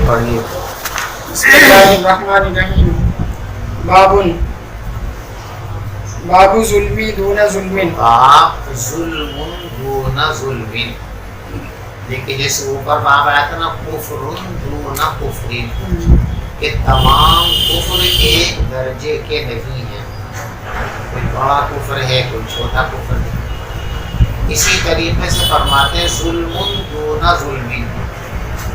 پڑھیے. بسم اللہ الرحمن الرحیم. باب ظلمی دون ظلم. باب ظلم دون ظلم. دیکھیے جیسے اوپر باب آیا تھا نا کفر دون کفر، کہ تمام کفر ایک درجے کے نہیں ہیں، کوئی بڑا کفر ہے کوئی چھوٹا کفر ہے. اسی طریقے سے فرماتے ہیں ظلم دون ظلم،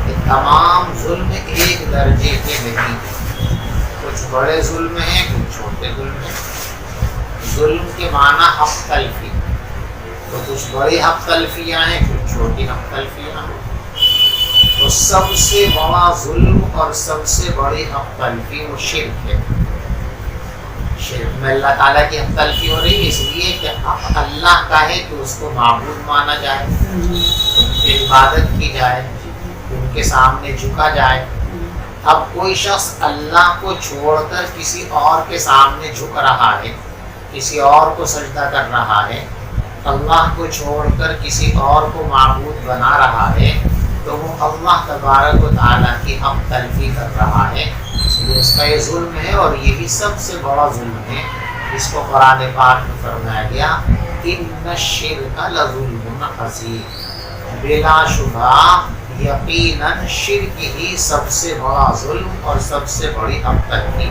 کہ تمام ظلم ایک درجے کے نہیں، کچھ بڑے ظلم ہیں کچھ چھوٹے ظلم ہیں. ظلم کے معنی حق تلفی، تو کچھ بڑی حق تلفیاں ہیں کچھ چھوٹی حق تلفیاں ہیں. تو سب سے بڑا ظلم اور سب سے بڑی حق تلفی وہ شرک ہے. شرک میں اللہ تعالیٰ کی حق تلفی ہو رہی ہے اس لیے کہ حق اللہ کا ہے کہ اس کو معبود مانا جائے، ان کی عبادت کی جائے، ان کے سامنے جھکا جائے. اب کوئی شخص اللہ کو چھوڑ کر کسی اور کے سامنے جھک رہا ہے، کسی اور کو سجدہ کر رہا ہے، اللہ کو چھوڑ کر کسی اور کو معبود بنا رہا ہے، تو وہ اللہ تبارک و تعالیٰ کی حق تلفی کر رہا ہے. اس لیے اس کا یہ ظلم ہے اور یہی سب سے بڑا ظلم ہے. اس کو قرآن پاک میں فرمایا گیا ان الشرک لظلم عظیم، بلا شبہ یقیناً شرک ہی سب سے بڑا ظلم اور سب سے بڑی حق تلفی ہے.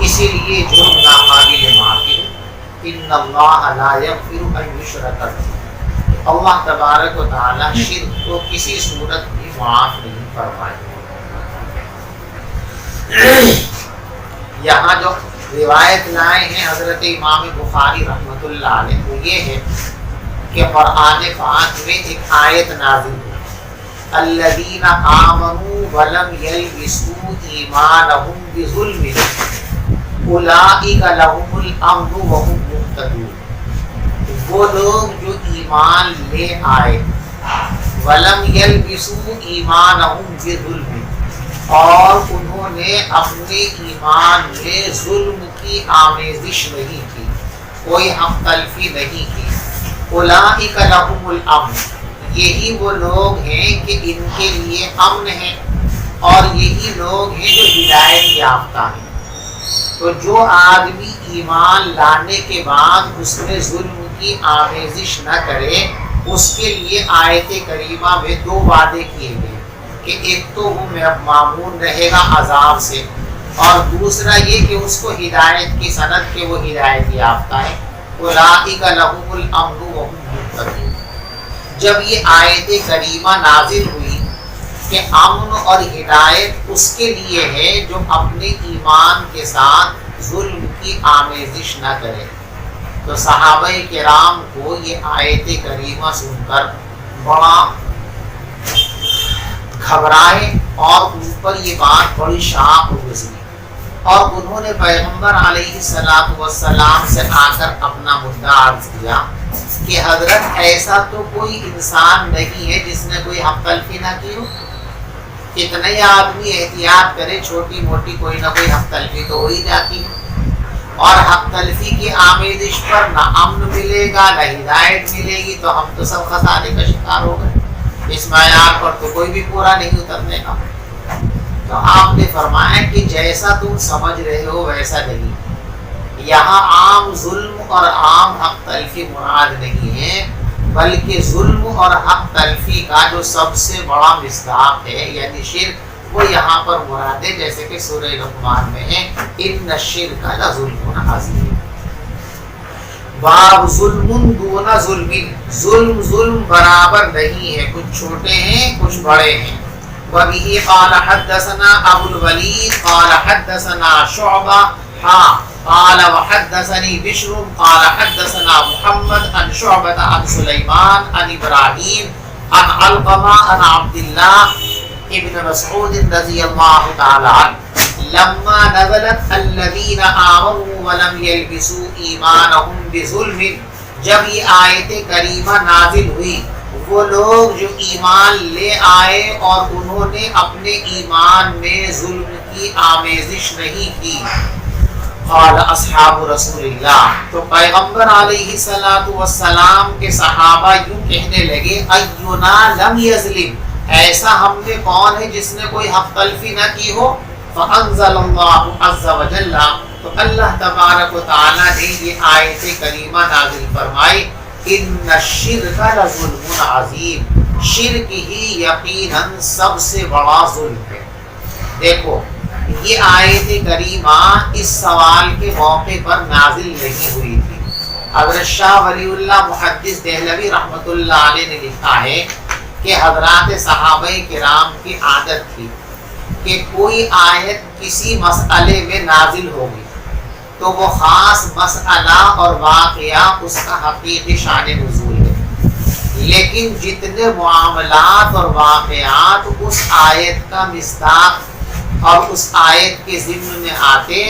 اسی لیے جرم ناقابل معافی ہے. ان اللہ لا یغفر ان یشرک بہ، اللہ تبارک و تعالی شرک کو کسی صورت بھی معاف نہیں فرمائے. یہاں جو روایت لائے ہیں حضرت امام بخاری رحمۃ اللہ علیہ وہ یہ ہے کہ قرآن پاک میں ایک آیت نازل ہوئی الذین آمنوا ولم یلبسوا ایمانہم بظلم اولئک لهم الامن وهم مہتدون. وہ لوگ جو ایمان لے آئے ولم یلبسوا ایمانہم بظلم، اور انہوں نے اپنے ایمان میں ظلم کی آمیزش نہیں کی، کوئی حق تلفی نہیں کی. اولئک لهم الامن، یہی وہ لوگ ہیں کہ ان کے لیے امن ہے، اور یہی لوگ ہیں جو ہدایت یافتہ ہیں. تو جو آدمی ایمان لانے کے بعد اس میں ظلم کی آمیزش نہ کرے، اس کے لیے آیت کریمہ میں دو وعدے کیے گئے کہ ایک تو وہ معمون رہے گا عذاب سے، اور دوسرا یہ کہ اس کو ہدایت کی سند کہ وہ ہدایت یافتہ ہے. اولئک لهم الامن وهم مہتدون. جب یہ آیت کریمہ نازل ہوئی کہ امن اور ہدایت اس کے لیے ہے جو اپنے ایمان کے ساتھ ظلم کی آمیزش نہ کرے، تو صحابہ کرام کو یہ آیت کریمہ سن کر بڑا گھبرائے اور ان پر یہ بات بڑی شاق گزری، اور انہوں نے پیغمبر علیہ السلام سے آ کر اپنا مدعا عرض کیا کہ حضرت ایسا تو کوئی انسان نہیں ہے جس نے کوئی حق تلفی نہ کی ہو. کتنے آدمی احتیاط کرے چھوٹی موٹی کوئی نہ کوئی حق تلفی تو ہو ہی جاتی ہے، اور حق تلفی کی آمیزش پر نہ امن ملے گا نہ ہدایت ملے گی، تو ہم تو سب خسارے کا شکار ہو گئے. اس معیار پر تو کوئی بھی پورا نہیں اترنے کا. تو آپ نے فرمایا کہ جیسا تم سمجھ رہے ہو ویسا نہیں. یہاں عام ظلم اور عام حق تلفی مراد نہیں ہے، بلکہ ظلم اور حق تلفی کا جو سب سے بڑا مصداق ہے یعنی شرک، وہ یہاں پر مراد ہے، جیسے کہ سورہ لقمان میں ہے ان الشرک لظلم عظیم. باب ظلم دون ظلم، ظلم برابر نہیں ہے، کچھ چھوٹے ہیں کچھ بڑے ہیں. وبه قال حدثنا ابو الولید قال حدثنا شعبہ قال وحدثني بشر قال حدثنا محمد عن شعبة عن سليمان عن إبراهيم عن علقمة عن عبد الله ابن مسعود رضي الله تعالى عنه لما نزلت الذين آمنوا ولم يلبسوا إيمانهم بظلم، جب یہ آیت کریمہ نازل ہوئی وہ لوگ جو ایمان لے آئے اور انہوں نے اپنے ایمان میں ظلم کی آمیزش نہیں کی، قال اصحاب رسول اللہ، تو پیغمبر علیہ السلام کے صحابہ یوں کہنے لگے اینا لم یظلم، ایسا ہم نے کون ہے جس نے کوئی حق تلفی نہ کی ہو؟ فانزل اللہ عز وجل، تو اللہ تبارک و تعالی نے یہ آیت کریمہ نازل فرمائی، ان الشرک لظلم عظیم، شرک ہی یقیناً سب سے بڑا ظلم ہے۔ دیکھو یہ آیت کریمہ اس سوال کے موقع پر نازل نہیں ہوئی تھی۔ حضرت شاہ ولی اللہ محدث دہلوی رحمۃ اللہ علیہ نے لکھا ہے کہ حضرات صحابہ کرام کی عادت تھی کہ کوئی آیت کسی مسئلے میں نازل ہوگی تو وہ خاص مسئلہ اور واقعہ اس کا حقیقی شان نزول ہے، لیکن جتنے معاملات اور واقعات اس آیت کا مصداق اور اس آیت کے ضمن میں آتے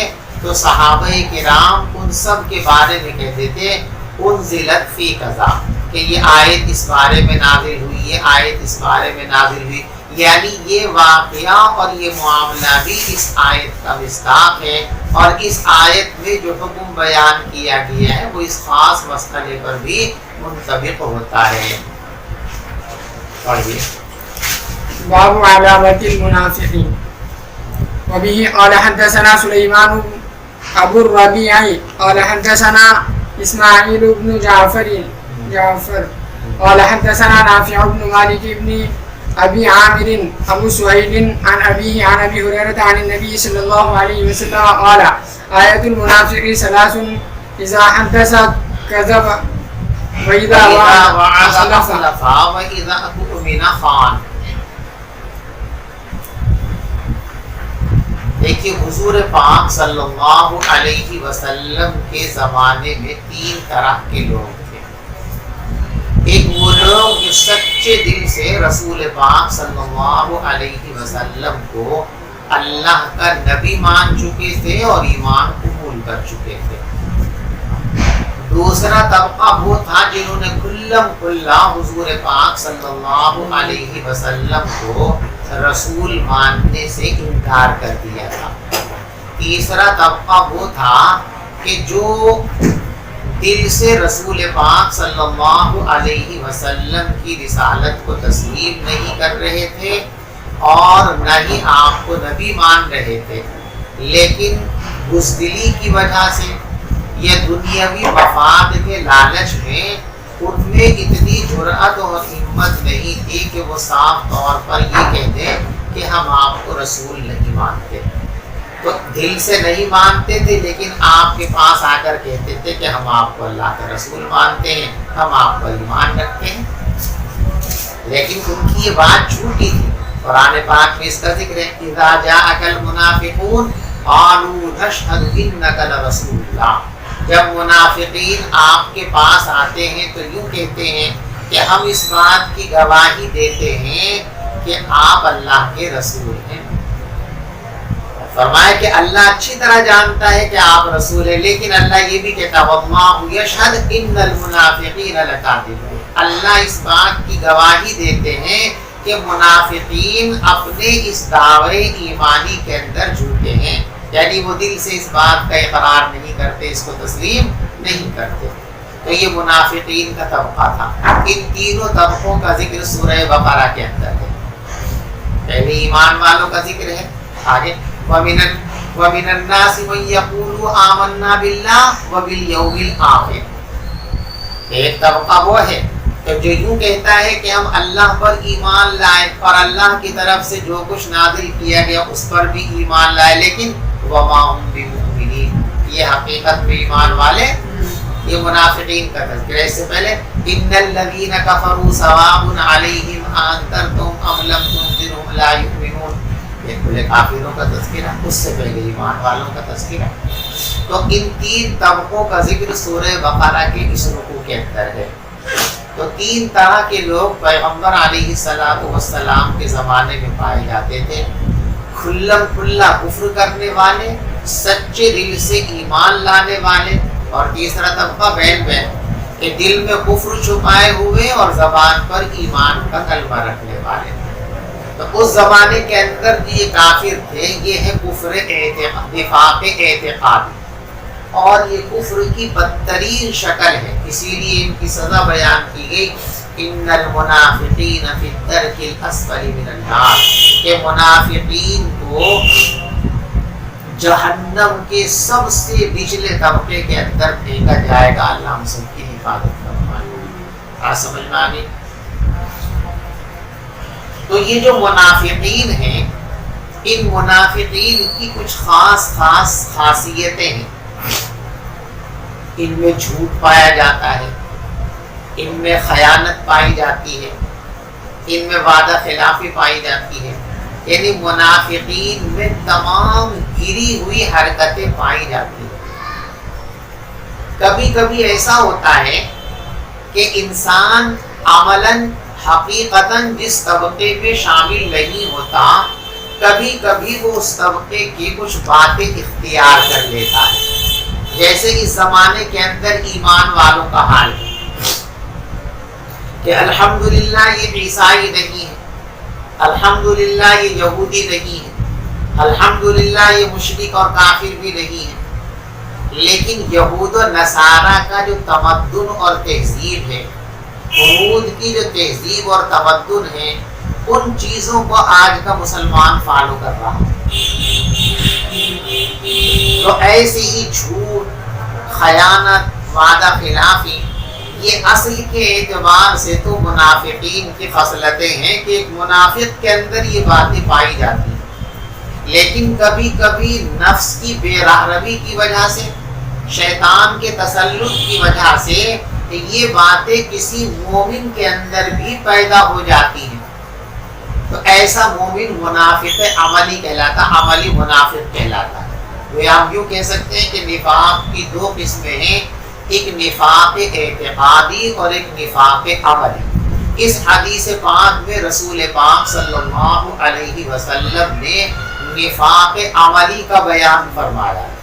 تو صحابہ کرام ان سب کے بارے میں کہتے تھے انزلت فی قضا، کہ یہ آیت اس بارے میں نازل ہوئی، یہ آیت اس بارے میں نازل ہوئی، یعنی یہ واقعہ اور یہ معاملہ بھی اس آیت کا مصداق ہے، اور اس آیت میں جو حکم بیان کیا گیا ہے وہ اس خاص مسئلے پر بھی منطبق ہوتا ہے۔ پڑھیے باب علامت المنافقین۔ وبه قال حدثنا سليمان أبو الربيع قال حدثنا إسماعيل بن جعفر قال حدثنا نافع بن مالك بن أبي عامر أبو سهيل عن أبيه عن أبي هريرة عن النبي صلى الله عليه وسلم قال آية المنافق ثلاث إذا حدث كذب وإذا وعد أخلف وإذا اؤتمن خان۔ دیکھیے حضور پاک صلی اللہ علیہ وسلم کے زمانے میں تین طرح کے لوگ تھے۔ ایک وہ لوگ جو سچے دل سے رسول پاک صلی اللہ علیہ وسلم کو اللہ کا نبی مان چکے تھے اور ایمان قبول کر چکے تھے۔ دوسرا طبقہ وہ تھا جنہوں نے کھلم کھلا حضور پاک صلی اللہ علیہ وسلم کو رسول ماننے سے انکار کر دیا تھا۔ تیسرا طبقہ وہ تھا کہ جو دل سے رسول پاک صلی اللہ علیہ وسلم کی رسالت کو تسلیم نہیں کر رہے تھے اور نہ ہی آپ کو نبی مان رہے تھے، لیکن بزدلی کی وجہ سے یا دنیاوی مفاد کے لالچ میں ان میں اتنی جرأت اور ہمت نہیں تھی کہ وہ صاف طور پر یہ کہہ دیں کہ ہم آپ کو رسول نہیں مانتے۔ تو دل سے نہیں مانتے تھے لیکن آپ کے پاس آ کر کہتے تھے کہ ہم آپ کو اللہ کا رسول مانتے ہیں، ہم آپ پر ایمان رکھتے ہیں، لیکن ان کی یہ بات جھوٹی تھی۔ قرآن پاک میں اس کا ذکر ہے اذا جاءک المنافقون قالوا نشهد انک لرسول اللہ، جب منافقین آپ کے پاس آتے ہیں تو یوں کہتے ہیں کہ ہم اس بات کی گواہی دیتے ہیں کہ آپ اللہ کے رسول ہیں۔ فرمایا کہ اللہ اچھی طرح جانتا ہے کہ آپ رسول ہیں، لیکن اللہ یہ بھی کہتا واللہ یشہد ان المنافقین لکاذبون، اللہ اس بات کی گواہی دیتے ہیں کہ منافقین اپنے اس دعوے ایمانی کے اندر جھوٹے ہیں، یعنی وہ دل سے اس بات کا اقرار نہیں کرتے، اس کو تسلیم نہیں کرتے۔ تو یہ منافقین کا طبقہ تھا۔ ان تینوں طبقوں کا ذکر سورہ بقرہ کے اندر ہے۔ پہلے ایمان والوں کا ذکر ہے، آگے وَمِنَ النَّاسِ مَن يَقُولُ آمَنَّا بِاللَّهِ وَبِالْيَوْمِ الْآخِرِ، ایک طبقہ وہ ہے کہ جو یوں کہتا ہے کہ ہم اللہ پر ایمان لائے اور اللہ کی طرف سے جو کچھ نازل کیا گیا اس پر بھی ایمان لائے، لیکن وَمَا هُمْ بِمُؤْمِنِينَ، یہ حقیقت میں ایمان والے، یہ منافقین کا تذکرہ۔ اس سے پہلے إِنَّ الَّذِينَ كَفَرُوا سَوَاءٌ عَلَيْهِمْ أَأَنذَرْتَهُمْ أَمْ لَمْ تُنذِرْهُمْ لَا يُؤْمِنُونَ، یہ کھلے کافروں کا تذکرہ، اس سے پہلے ایمان والوں کا تذکرہ۔ تو ان تین طبقوں کا ذکر سورہ بقرہ کے اس رکوع کے اندر ہے۔ تو تین طرح کے لوگ پیغمبر علیہ السلام کے زمانے میں پائے جاتے تھے، کھلم کھلا کفر کرنے والے، سچے دل سے ایمان لانے والے، اور تیسرا طبقہ بین بین کہ دل میں کفر چھپائے ہوئے اور زبان پر ایمان کا کلمہ رکھنے والے۔ تو اس زمانے کے اندر یہ کافر تھے، یہ ہے کفر نفاق اعتقاد، اور یہ کفر کی بدترین شکل ہے، اسی لیے ان کی سزا بیان کی گئی ان المنافقین فی الدرک الاسفل من النار، کہ منافقین کو جہنم کے سب سے نچلے طبقے کے اندر پھینکا جائے گا۔ اللہ ہم سب کی حفاظت فرمائے۔ آج سمجھ میں آ گئی؟ تو یہ جو منافقین ہیں، ان منافقین کی کچھ خاص خاصیتیں ہیں۔ ان میں جھوٹ پایا جاتا ہے، ان میں خیانت پائی جاتی ہے، ان میں وعدہ خلافی پائی جاتی ہے، یعنی منافقین میں تمام گری ہوئی حرکتیں پائی جاتی ہیں۔ کبھی کبھی ایسا ہوتا ہے کہ انسان عملاً حقیقتاً جس طبقے میں شامل نہیں ہوتا، کبھی کبھی وہ اس طبقے کی کچھ باتیں اختیار کر لیتا ہے، جیسے اس زمانے کے اندر ایمان والوں کا حال ہے کہ الحمدللہ یہ عیسائی نہیں ہے، الحمدللہ یہ یہودی نہیں ہے، الحمدللہ یہ مشرک اور کافر بھی نہیں ہے، لیکن یہود و نصارہ کا جو تمدن اور تہذیب ہے، یہود کی جو تہذیب اور تمدن ہے، ان چیزوں کو آج کا مسلمان فالو کر رہا ہے۔ تو ایسے ہی جھوٹ، خیانت، وعدہ خلافی، یہ اصل کے اعتبار سے تو منافقین کی خصلتیں ہیں کہ ایک منافق کے اندر یہ باتیں پائی جاتی ہیں، لیکن کبھی کبھی نفس کی بے راہروی کی وجہ سے، شیطان کے تسلط کی وجہ سے یہ باتیں کسی مومن کے اندر بھی پیدا ہو جاتی ہیں، تو ایسا مومن منافق عملی کہلاتا، عملی منافق کہلاتا ہے۔ وہ ہم یوں کہہ سکتے ہیں کہ نفاق کی دو قسمیں ہیں، ایک نفاق اعتقادی اور ایک نفاق عملی۔ اس حدیث پاک میں رسول پاک صلی اللہ علیہ وسلم نے نفاق عملی کا بیان فرمایا ہے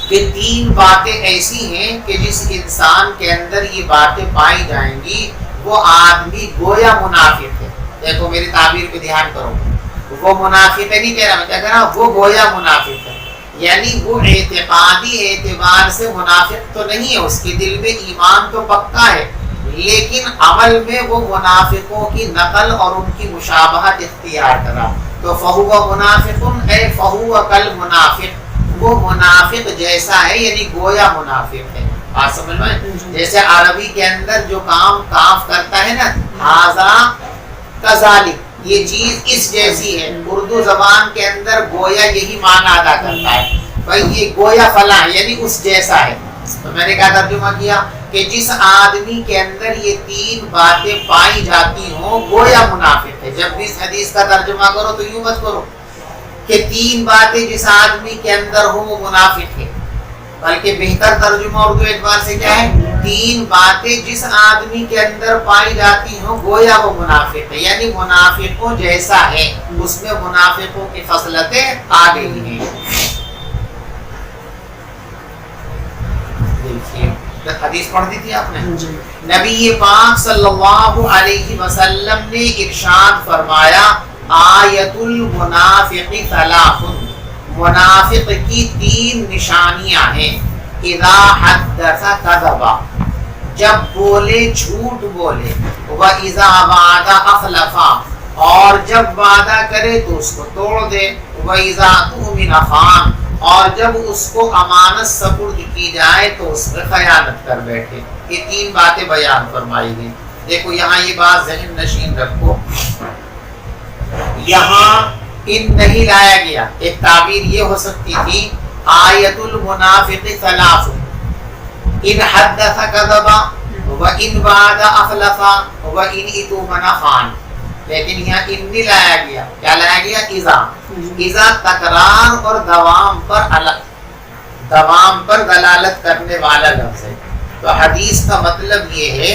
کہ تین باتیں ایسی ہیں کہ جس انسان کے اندر یہ باتیں پائی جائیں گی وہ آدمی گویا منافق ہے۔ دیکھو میری تعبیر پہ دھیان کرو، وہ منافق نہیں کہہ رہا، میں کیا کہہ رہا، وہ گویا منافق ہے، یعنی وہ اعتقادی اعتبار سے منافق تو نہیں ہے، اس کے دل میں ایمان تو پکا ہے، لیکن عمل میں وہ منافقوں کی نقل اور ان کی مشابہت اختیار کرا، تو فہو منافق اے فہو کل منافق، وہ منافق جیسا ہے، یعنی گویا منافق ہے۔ بات سمجھ میں؟ جیسے عربی کے اندر جو کام کاف کرتا ہے نا، ھذا کذالک، یہ چیز اس جیسی ہے، اردو زبان کے اندر گویا یہی معنی ادا کرتا ہے، بھائی یہ گویا فلاں یعنی اس جیسا ہے۔ تو میں نے کیا ترجمہ کیا کہ جس آدمی کے اندر یہ تین باتیں پائی جاتی ہوں گویا منافق ہے۔ جب بھی اس حدیث کا ترجمہ کرو تو یوں مت کرو کہ تین باتیں جس آدمی کے اندر ہوں وہ منافق ہے، بلکہ بہتر ترجمہ اردو اعتبار سے کیا ہے، تین باتیں جس آدمی کے اندر پائی جاتی ہوں گویا وہ منافق ہے، یعنی منافقوں جیسا ہے، اس میں منافقوں کی خصلتیں آ گئی ہیں۔ دیکھیے حدیث پڑھ دی تھی آپ نے، نبی پاک صلی اللہ علیہ وسلم نے ارشاد فرمایا آیت المنافق ثلاث، منافق کی تین نشانیاں ہیں، اذا حدث کذب، جب بولے جھوٹ بولے، واذا وعد اخلف، اور جب وعدہ کرے تو اس کو توڑ دے، واذا اؤمن خان، اور جب اس کو امانت سپرد کی جائے تو اس پر خیانت کر بیٹھے۔ یہ تین باتیں بیان فرمائی گئی۔ دیکھو یہاں یہ بات ذہن نشین رکھو، یہاں ان نہیں لایا گیا، ایک تعبیر یہ ہو سکتی تھی آیت المنافق ثلاث، ان حدث کذب وان وعد اخلف وان اؤتمن خان، لیکن یہاں ان نہیں لایا گیا، کیا لایا گیا، اذا تکرار اور دوام پر دلالت کرنے والا لفظ ہے۔ تو حدیث کا مطلب یہ ہے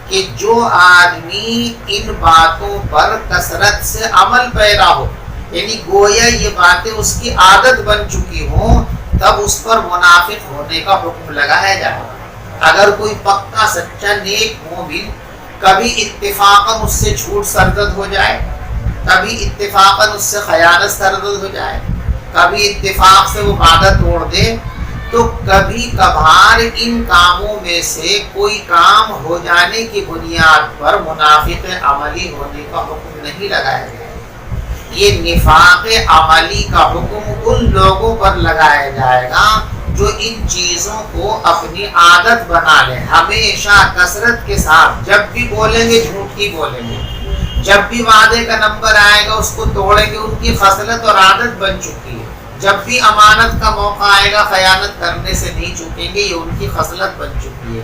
کہ جو آدمی ان باتوں پر کثرت سے عمل پیرا ہو، یعنی گویا یہ باتیں اس کی عادت بن چکی ہوں، تب اس پر منافق ہونے کا حکم لگایا جائے۔ اگر کوئی پکا سچا نیک مومن کبھی اتفاقاً اس سے جھوٹ سرزد ہو جائے، کبھی اتفاقاً اس سے خیانت سرزد ہو جائے، کبھی اتفاق سے وہ وعدہ توڑ دے، تو کبھی کبھار ان کاموں میں سے کوئی کام ہو جانے کی بنیاد پر منافق عملی ہونے کا حکم نہیں لگایا گیا ہے۔ یہ نفاق عملی کا حکم ان لوگوں پر لگایا جائے گا جو ان چیزوں کو اپنی عادت بنا لیں، ہمیشہ کثرت کے ساتھ جب بھی بولیں گے جھوٹ ہی بولیں گے، جب بھی وعدے کا نمبر آئے گا اس کو توڑیں گے، ان کی خصلت اور عادت بن چکی ہے۔ جب بھی امانت کا موقع آئے گا خیانت کرنے سے نہیں چوکیں گے، یہ ان کی خصلت بن چکی ہے۔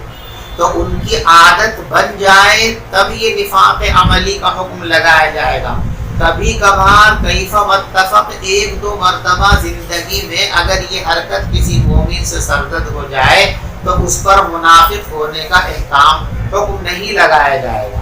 تو ان کی عادت بن جائے تب یہ نفاق عملی کا حکم لگایا جائے گا۔ کبھی کبھار کیف متفق ایک دو مرتبہ زندگی میں اگر یہ حرکت کسی مومن سے سرزد ہو جائے تو اس پر منافق ہونے کا احکام حکم نہیں لگایا جائے گا۔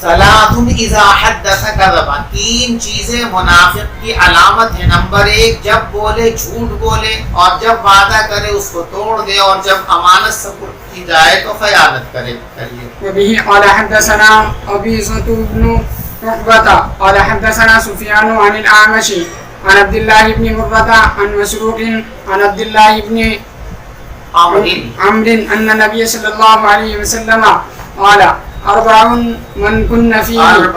ثلاث اذا حدث كذب، تین چیزیں منافق کی علامت ہے۔ نمبر ایک، جب بولے جھوٹ بولے، اور جب وعدہ کرے اس کو توڑ دے، اور جب امانت سپرد کی جائے تو خیانت کریے۔ وبه قال حدثنا قبيصة بن عقبة قال حدثنا سفيان عن الأعمش عن عبد الله بن مرة عن مسروق عن عبد الله بن عمرو أن النبي صلى الله عليه وسلم قال أربع من كن فيه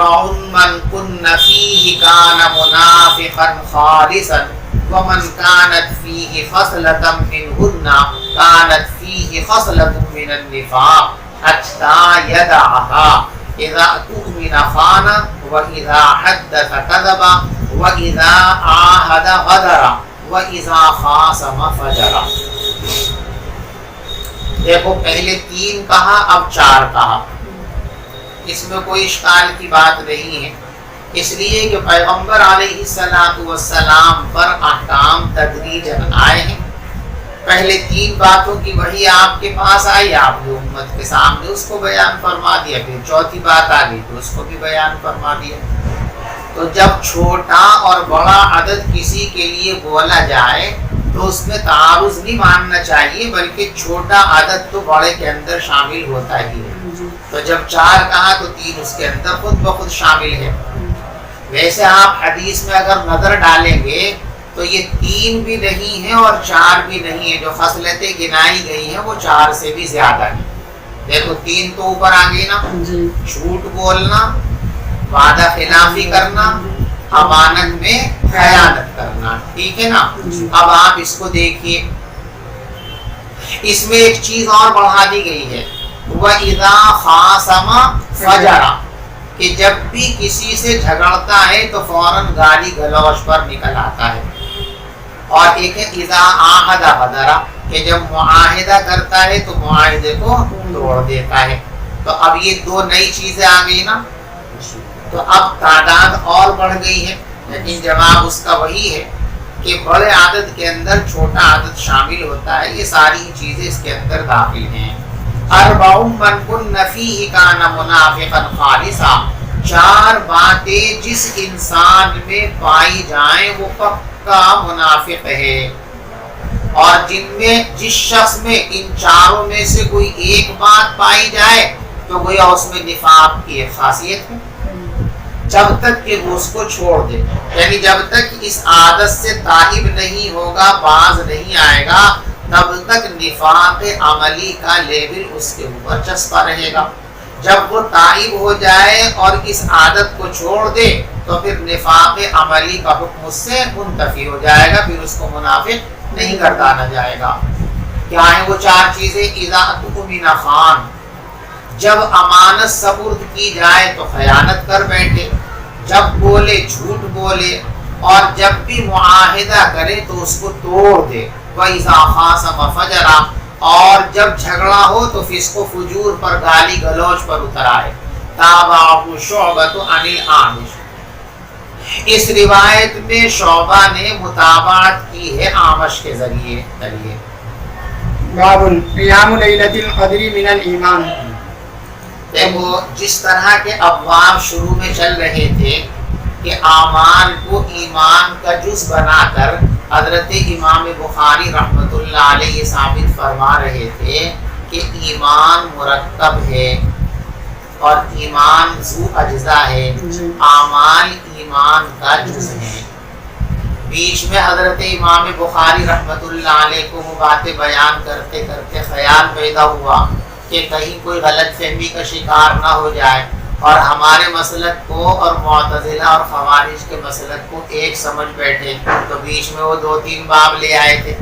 كان منافقا خالصا ومن كانت فيه خصلة منهن كانت فيه خصلة من النفاق حتى يدعها إذا اؤتمن خان وإذا حدث كذب وإذا عاهد غدر وإذا خاصم فجر۔ دیکھو پہلے تین کہا، اب چار کہا، اس میں کوئی اشکال کی بات نہیں ہے، اس لیے کہ پیغمبر علیہ السلام پر احکام تدریجاً آئے ہیں۔ پہلے تین باتوں کی وحی آپ کے پاس آئی، آپ نے امت کے سامنے اس کو بیان فرما دیا، پھر چوتھی بات آ گئی تو اس کو بھی بیان فرما دیا۔ تو جب چھوٹا اور بڑا عدد کسی کے لیے بولا جائے تو اس میں تعارض نہیں ماننا چاہیے، بلکہ چھوٹا عدد تو بڑے کے اندر شامل ہوتا ہی ہے۔ تو جب چار کہا تو تین اس کے اندر خود بخود شامل ہے۔ ویسے آپ حدیث میں اگر نظر ڈالیں گے تو یہ تین بھی نہیں ہے اور چار بھی نہیں ہے، جو خصلتیں گنائی گئی ہیں وہ چار سے بھی زیادہ ہیں۔ دیکھو تین تو اوپر آ گئی نا، جھوٹ بولنا، وعدہ خلافی کرنا، امانت میں خیانت کرنا، ٹھیک ہے نا۔ اب آپ اس کو دیکھیے، اس میں ایک چیز اور بڑھا دی گئی ہے، وَإِذَا خَاصَمَ فَجَرَ، کہ جب بھی کسی سے جھگڑتا ہے تو فوراً گالی گلوچ پر نکل آتا ہے۔ اور ایک ہے اذا عاہد غدر، کہ جب معاہدہ کرتا ہے تو معاہدے کو توڑ دیتا ہے۔ تو اب یہ دو نئی چیزیں آ گئی نا، تو اب تعداد اور بڑھ گئی ہے، لیکن جواب اس کا وہی ہے کہ بڑے عدد کے اندر چھوٹا عدد شامل ہوتا ہے، یہ ساری چیزیں اس کے اندر داخل ہیں۔ اربع من کن فیہ کان منافقا خالصا، چار باتیں جس انسان میں پائی جائیں وہ پکا منافق ہے، اور جس شخص میں ان چاروں میں سے کوئی ایک بات پائی جائے تو گویا اس میں نفاق کی ایک خاصیت ہے، جب تک کہ وہ اس کو چھوڑ دے، یعنی جب تک اس عادت سے تائب نہیں ہوگا، باز نہیں آئے گا، تب تک نفاق عملی کا لیبل اس کے اوپر چسپا رہے گا۔ جب وہ تائب ہو جائے اور اس عادت کو چھوڑ دے تو پھر نفاق عملی کا حکم اس سے منتفی ہو جائے گا، پھر اس کو منافق نہیں گردانا جائے گا۔ کیا ہیں وہ چار چیزیں؟ اذا اؤتمن خان، جب امانت سپرد کی جائے تو خیانت کر بیٹھے، جب بولے جھوٹ بولے، اور جب بھی معاہدہ کرے تو اس کو توڑ دے۔ وَإِذَا خَاصَمَ فَجَرَ، اور جب جھگڑا ہو تو فسق و فجور پر، گالی گلوچ پر اتر آئے۔ تابعہ شعبۃ عن الأعمش، اس روایت میں شعبہ نے متابعت کی ہے اعمش کے ذریعے۔ باب قیام لیلۃ القدر من الایمان، دیکھو جس طرح کے ابواب شروع میں چل رہے تھے کہ اعمال کو ایمان کا جز بنا کر حضرت امام بخاری رحمۃ اللہ علیہ ثابت فرما رہے تھے کہ ایمان مرکب ہے اور ایمان ذو اجزا ہے، اعمال ایمان کا جز ہے۔ بیچ میں حضرت امام بخاری رحمۃ اللہ علیہ کو وہ باتیں بیان کرتے کرتے خیال پیدا ہوا کہ کہیں کوئی غلط فہمی کا شکار نہ ہو جائے اور ہمارے مسلک کو اور معتزلہ اور خوارج کے مسلک کو ایک سمجھ بیٹھے. تو بیچ میں وہ 2-3 باب لے آئے تھے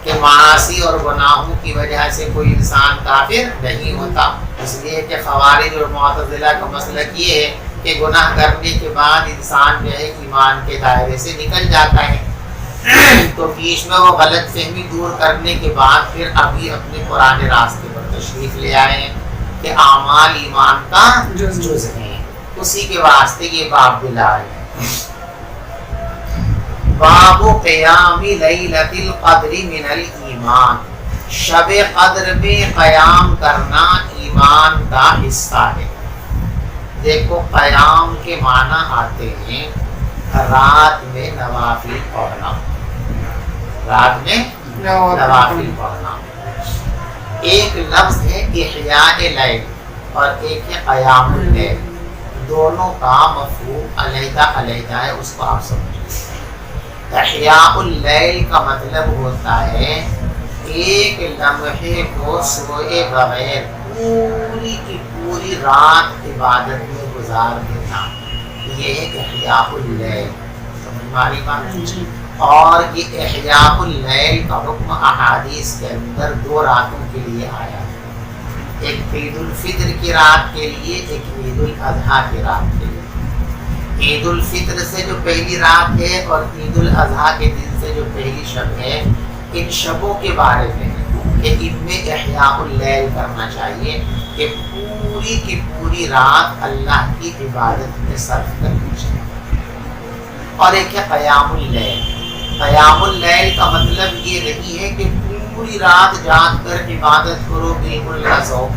کہ معاصی اور گناہوں کی وجہ سے کوئی انسان کافر نہیں ہوتا، اس لیے کہ خوارج اور معتزلہ کا مسلک یہ ہے کہ گناہ کرنے کے بعد انسان جو ہے ایمان کے دائرے سے نکل جاتا ہے. تو بیچ میں وہ غلط فہمی دور کرنے کے بعد پھر ابھی اپنے پرانے راستے پر تشریف لے آئے ہیں کہ اعمال ایمان کا جز ہیں. اسی کے واسطے یہ باب دلائے ہیں. باب قیام لیلۃ القدر من الایمان، شب قدر میں قیام کرنا ایمان کا حصہ ہے. دیکھو قیام کے معنی آتے ہیں رات میں نوافل پڑھنا، رات میں نوافل پڑھنا. ایک لفظ ہے احیاء اللیل اور ایک ہے قیام اللیل، دونوں کا مفہوم علیحدہ علیحدہ ہے، اس کو آپ سمجھیں. احیاء اللیل کا مطلب ہوتا ہے ایک لمحے کو سوئے بغیر پوری کی پوری رات عبادت میں گزار دینا، یہ ہے احیاء اللیل. سمجھ ہماری بات؟ اور یہ احیاء اللیل کا حکم احادیث کے اندر 2 راتوں کے لیے آیا ہے، ایک عید الفطر کی رات کے لیے، ایک عید الاضحیٰ کی رات کے لیے. عید الفطر سے جو پہلی رات ہے اور عید الاضحیٰ کے دن سے جو پہلی شب ہے، ان شبوں کے بارے میں کہ ان میں احیاء اللیل کرنا چاہیے کہ پوری کی پوری رات اللہ کی عبادت میں صرف کرنی چاہیے. اور ایک ہے قیام اللیل. قیام اللیل کا مطلب یہ نہیں ہے کہ پوری رات جاگ کر عبادت کرو بالکل نہ سو،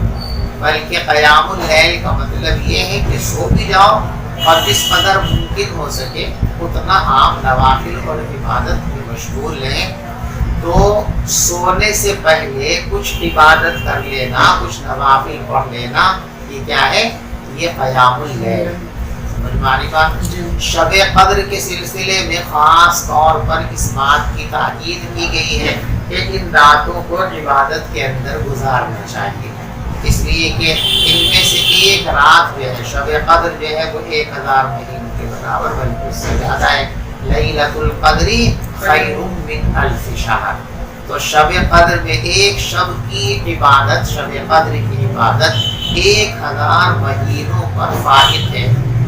بلکہ قیام اللیل کا مطلب یہ ہے کہ سو بھی جاؤ اور جس قدر ممکن ہو سکے اتنا آپ نوافل اور عبادت میں مشغول ہیں. تو سونے سے پہلے کچھ عبادت کر لینا، کچھ نوافل پڑھ لینا، یہ کیا ہے؟ یہ قیام اللیل. سمجھ میں آ رہی بات؟ شب قدر کے سلسلے میں خاص طور پر اس بات کی تاکید کی گئی ہے کہ ان راتوں کو عبادت کے اندر گزارنا چاہیے، اس لیے کہ ان میں سے ایک رات جو ہے شب قدر جو ہے وہ 1000 مہینوں کے برابر بلکہ اس سے زیادہ ہے. لیلۃ القدر خیر من 1000 شہر. تو شب قدر میں ایک شب کی عبادت، شب قدر کی عبادت 1000 مہینوں پر فائد ہے.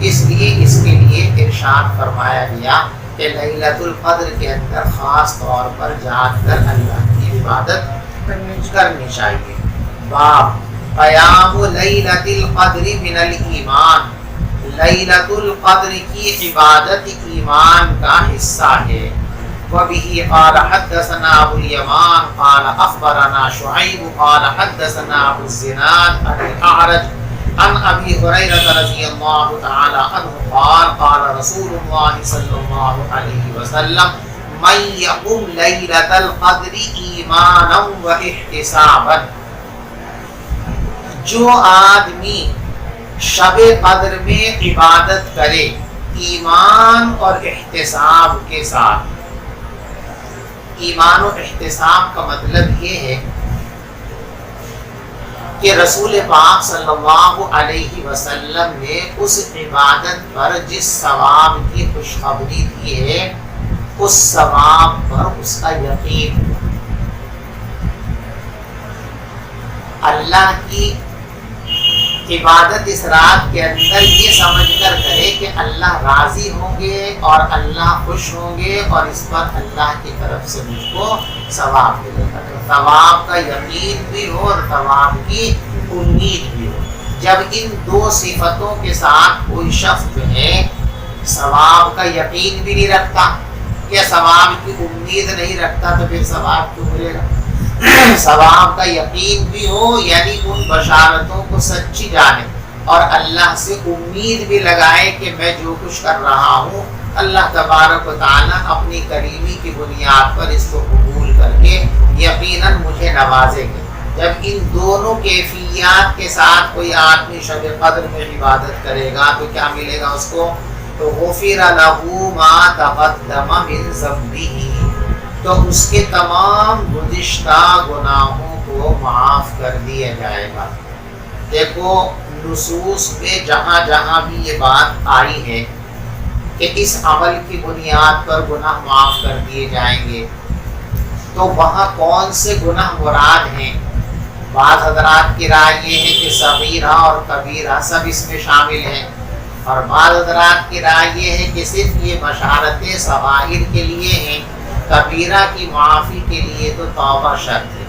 اس لیے اس کے لیے ارشاد فرمایا گیا کہ لیلۃ القدر کے اندر خاص طور پر جاگ کر اللہ کی عبادت کرنی چاہیے. باب قیام لیلۃ القدر من الایمان، لیلۃ القدر کی عبادت ایمان کا حصہ ہے. وبه قال حدثنا ابو اليمان قال اخبرنا شعيب قال حدثنا ابو الزناد عن الاعرج عن ابي هريره رضي الله تعالى عنه قال قال رسول الله صلى الله عليه وسلم من يقم ليلة القدر ایمانا واحتسابا، جو آدمی شب قدر میں عبادت کرے ایمان اور احتساب کے ساتھ. ایمان و احتساب کا مطلب یہ ہے کہ رسول پاک صلی اللہ علیہ وسلم نے اس عبادت پر جس ثواب کی خوشخبری دی ہے اس ثواب پر اس کا یقین، اللہ کی عبادت اس رات کے اندر یہ سمجھ کر کرے کہ اللہ راضی ہوں گے اور اللہ خوش ہوں گے اور اس پر اللہ کی طرف سے مجھ کو ثواب ملے گا. ثواب کا یقین بھی ہو اور ثواب کی امید بھی ہو. جب ان 2 صفتوں کے ساتھ کوئی شخص جو ہے ثواب کا یقین بھی نہیں رکھتا یا ثواب کی امید نہیں رکھتا تو پھر ثواب کیوں ملے گا؟ ثواب کا یقین بھی ہو یعنی ان بشارتوں کو سچی جانے اور اللہ سے امید بھی لگائے کہ میں جو کچھ کر رہا ہوں اللہ تبارک و تعالیٰ اپنی کریمی کی بنیاد پر اس کو قبول کر کے یقیناً مجھے نوازیں گے. جب ان دونوں کیفیات کے ساتھ کوئی آدمی شب قدر میں عبادت کرے گا تو کیا ملے گا اس کو؟ تو غفر له ما تقدم من ذنبه، تو اس کے تمام گزشتہ گناہوں کو معاف کر دیا جائے گا۔ دیکھو نصوص میں جہاں جہاں بھی یہ بات آئی ہے کہ اس عمل کی بنیاد پر گناہ معاف کر دیے جائیں گے، تو وہاں کون سے گناہ مراد ہیں؟ بعض حضرات کی رائے یہ ہے کہ صغیرہ اور کبیرہ سب اس میں شامل ہیں، اور بعض حضرات کی رائے یہ ہے کہ صرف یہ بشارت صغائر کے لیے ہیں، کبیرہ کی معافی کے لیے تو توبہ شرط ہے۔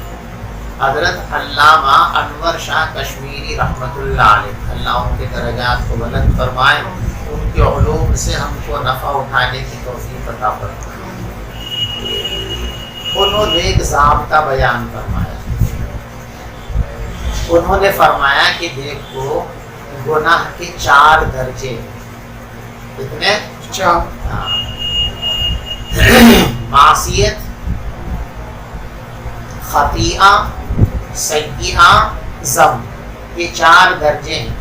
حضرت علامہ انور شاہ کشمیری رحمۃ اللہ علیہ، اللہ ان کے درجات کو بلند فرمائے، ان کے علوم سے ہم کو نفع اٹھانے کی توفیق عطا فرمائے، انہوں نے ایک ضابطہ بیان فرمایا۔ انہوں نے فرمایا کہ دیکھو گناہ کے 4 درجے، کتنے؟ 4۔ معصیت، خطیئہ، سیئہ، ذنب، یہ 4 درجے ہیں۔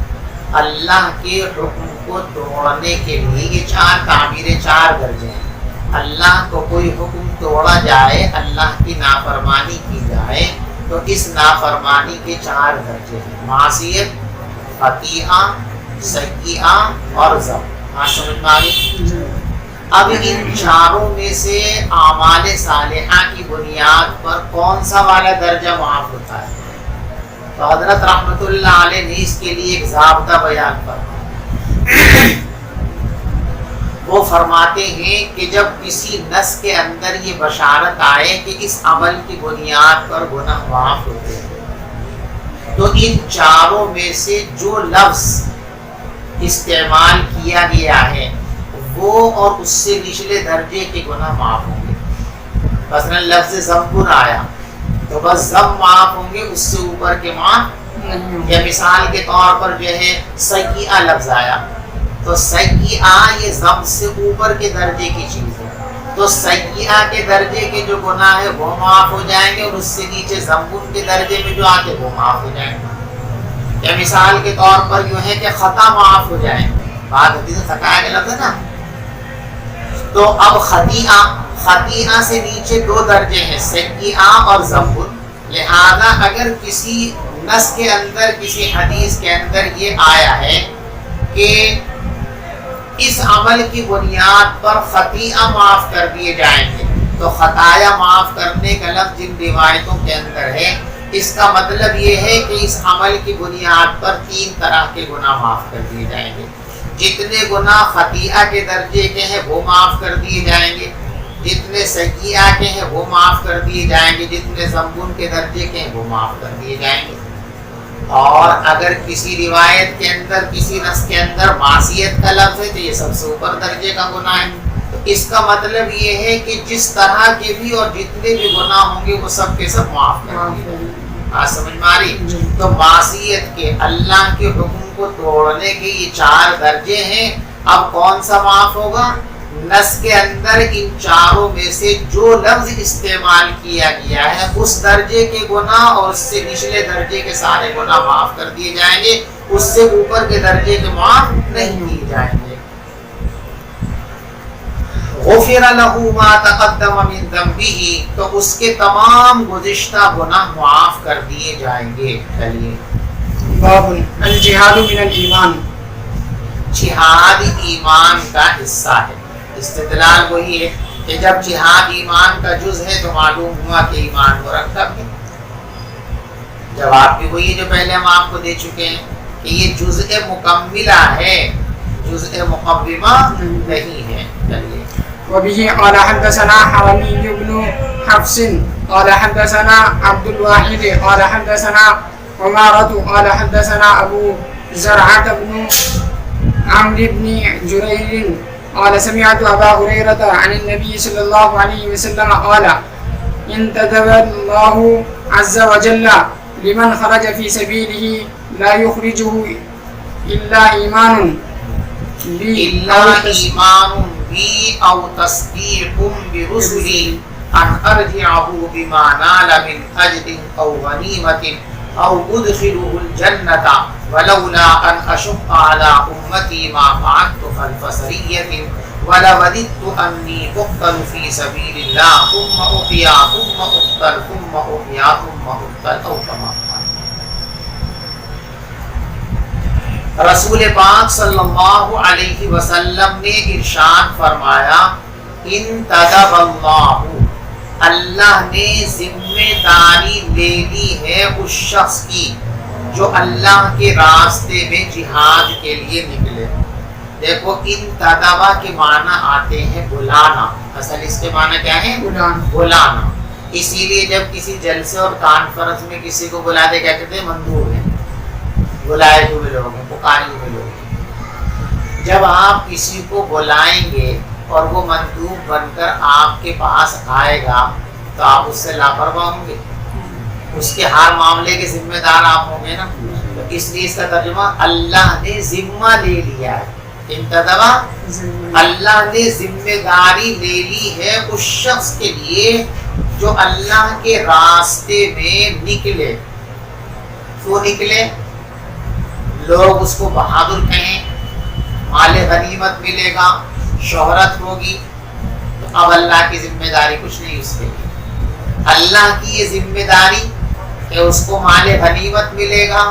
اللہ کے حکم کو توڑنے کے لیے یہ 4 تعبیریں، 4 درجے ہیں۔ اللہ کو کوئی حکم توڑا جائے، اللہ کی نافرمانی کی جائے، تو اس نافرمانی کے 4 درجے ہیں، معصیت، خطیئہ، سیئہ اور ذنب۔ ہاں سمجھ میں آ گئی؟ اب ان 4 میں سے اعمال صالحہ کی بنیاد پر کون سا والا درجہ معاف ہوتا ہے؟ تو حضرت رحمت اللہ علیہ نے اس کے لیے ایک ضابطہ بیان فرمایا۔ وہ فرماتے ہیں کہ جب کسی نص کے اندر یہ بشارت آئے کہ اس عمل کی بنیاد پر گناہ معاف ہوتے ہیں، تو ان 4 میں سے جو لفظ استعمال کیا گیا ہے وہ اور اس سے نچلے درجے کے گناہ معاف ہوں گے۔ مثلا لفظ ذنب آیا تو بس ذنب معاف ہوں گے، اس سے اوپر کے معاف نہیں۔ یا مثال کے طور پر جو ہے سیئہ لفظ آیا تو سیئہ یہ ذنب سے اوپر کے درجے کی چیز ہے، تو سیئہ کے درجے کے جو گناہ ہے وہ معاف ہو جائیں گے، اور اس سے نیچے ذنب کے درجے میں جو آتے وہ معاف ہو جائیں گے۔ یا مثال کے طور پر یوں ہے کہ خطا معاف ہو جائیں گے، بات حدیث خطا کا لفظ ہے نا، تو اب خطیئہ سے نیچے 2 درجے ہیں، سیئہ اور ذنب۔ لہذا اگر کسی نص کے اندر، کسی حدیث کے اندر یہ آیا ہے کہ اس عمل کی بنیاد پر خطیئہ معاف کر دیے جائیں گے، تو خطایا معاف کرنے کا لفظ جن روایتوں کے اندر ہے، اس کا مطلب یہ ہے کہ اس عمل کی بنیاد پر 3 طرح کے گناہ معاف کر دیے جائیں گے۔ جتنے گناہ خطیئہ کے درجے کے ہیں وہ معاف کر دیے جائیں گے، جتنے سیئہ کے ہیں وہ معاف کر دیے جائیں گے، جتنے ذنب کے درجے کے ہیں وہ معاف کر دیے جائیں گے۔ اور اگر کسی روایت کے اندر، کسی نص کے اندر معصیت کا لفظ ہے تو یہ سب سے اوپر درجے کا گناہ ہے۔ تو اس کا مطلب یہ ہے کہ جس طرح کے بھی اور جتنے بھی گناہ ہوں گے وہ سب کے سب معاف کر دیے جائیں گے۔ سمجھ میں آ رہی؟ تو معصیت کے، اللہ کے حکم کو توڑنے کے یہ 4 درجے ہیں۔ اب کون سا معاف ہوگا؟ نص کے اندر ان 4 میں سے جو لفظ استعمال کیا گیا ہے اس درجے کے گناہ اور اس سے نچلے درجے کے سارے گناہ معاف کر دیے جائیں گے، اس سے اوپر کے درجے کے معاف نہیں کیے جائیں گے۔ غفر له ما تقدم من ذنبه، تو اس کے تمام گزشتہ گناہ معاف کر دیے جائیں گے۔ چلیے باب الجہاد من الایمان، جہاد ایمان کا حصہ ہے۔ استدلال وہی ہے کہ جب جہاد ایمان کا جز ہے تو معلوم ہوا کہ ایمان مرکب ہے۔ جواب بھی وہی جو پہلے ہم آپ کو دے چکے ہیں کہ یہ جزء مکملہ ہے، جزء مقومہ نہیں ہے۔ چلیے وبه قال حدثنا حرمي بن حفص قال حدثنا عبد الواحد قال حدثنا عمارة قال حدثنا أبو زرعة بن عمرو بن جرير قال سمعت أبا هريرة عن النبي صلى الله عليه وسلم قال انتدب الله عز وجل لمن خرج في سبيله لا يخرجه إلا إيمان بي أو تصديق برسلي أن أرجعه بما نال من أجر أو غنيمة أو أدخله الجنة ولولا أن أشق على أمتي ما فعلت خلف سریة ولوددت أني أقتل في سبيل الله ثم أحيا ثم أقتل ثم أحيا ثم أقتل أو كما قال. رسول پاک صلی اللہ علیہ وسلم نے ارشاد فرمایا انتدب اللہ، اللہ نے ذمہ داری لے لی ہے اس شخص کی جو اللہ کے راستے میں جہاد کے لیے نکلے. دیکھو انتدبا کے معنی آتے ہیں بلانا، اصل اس کے معنی کیا ہے؟ بلانا. اسی لیے جب کسی جلسے اور کانفرنس میں کسی کو بلا دے کیا کہتے ہیں؟ مندوب ہے، بلائے ہوئے لوگ ہیں، پکارے ہوئے لوگ ہیں. جب آپ کسی کو بلائیں گے اور وہ مندوب بن کر آپ کے پاس آئے گا تو آپ اس سے لاپرواہ ہوں گے، اس کے ہر معاملے کے ذمہ دار آپ ہوں گے نا. تو اس لیے اس کا ترجمہ اللہ نے ذمہ لے لیا ہے. انتدبا، اللہ نے ذمہ داری لے لی ہے اس شخص کے لیے جو اللہ کے راستے میں نکلے. کیوں نکلے؟ لوگ اس کو بہادر کہیں، مال غنیمت ملے گا، شہرت ہوگی، تو اب اللہ کی ذمہ داری کچھ نہیں اس کے لیے. اللہ کی یہ ذمہ داری کہ اس کو مال غنیمت ملے گا،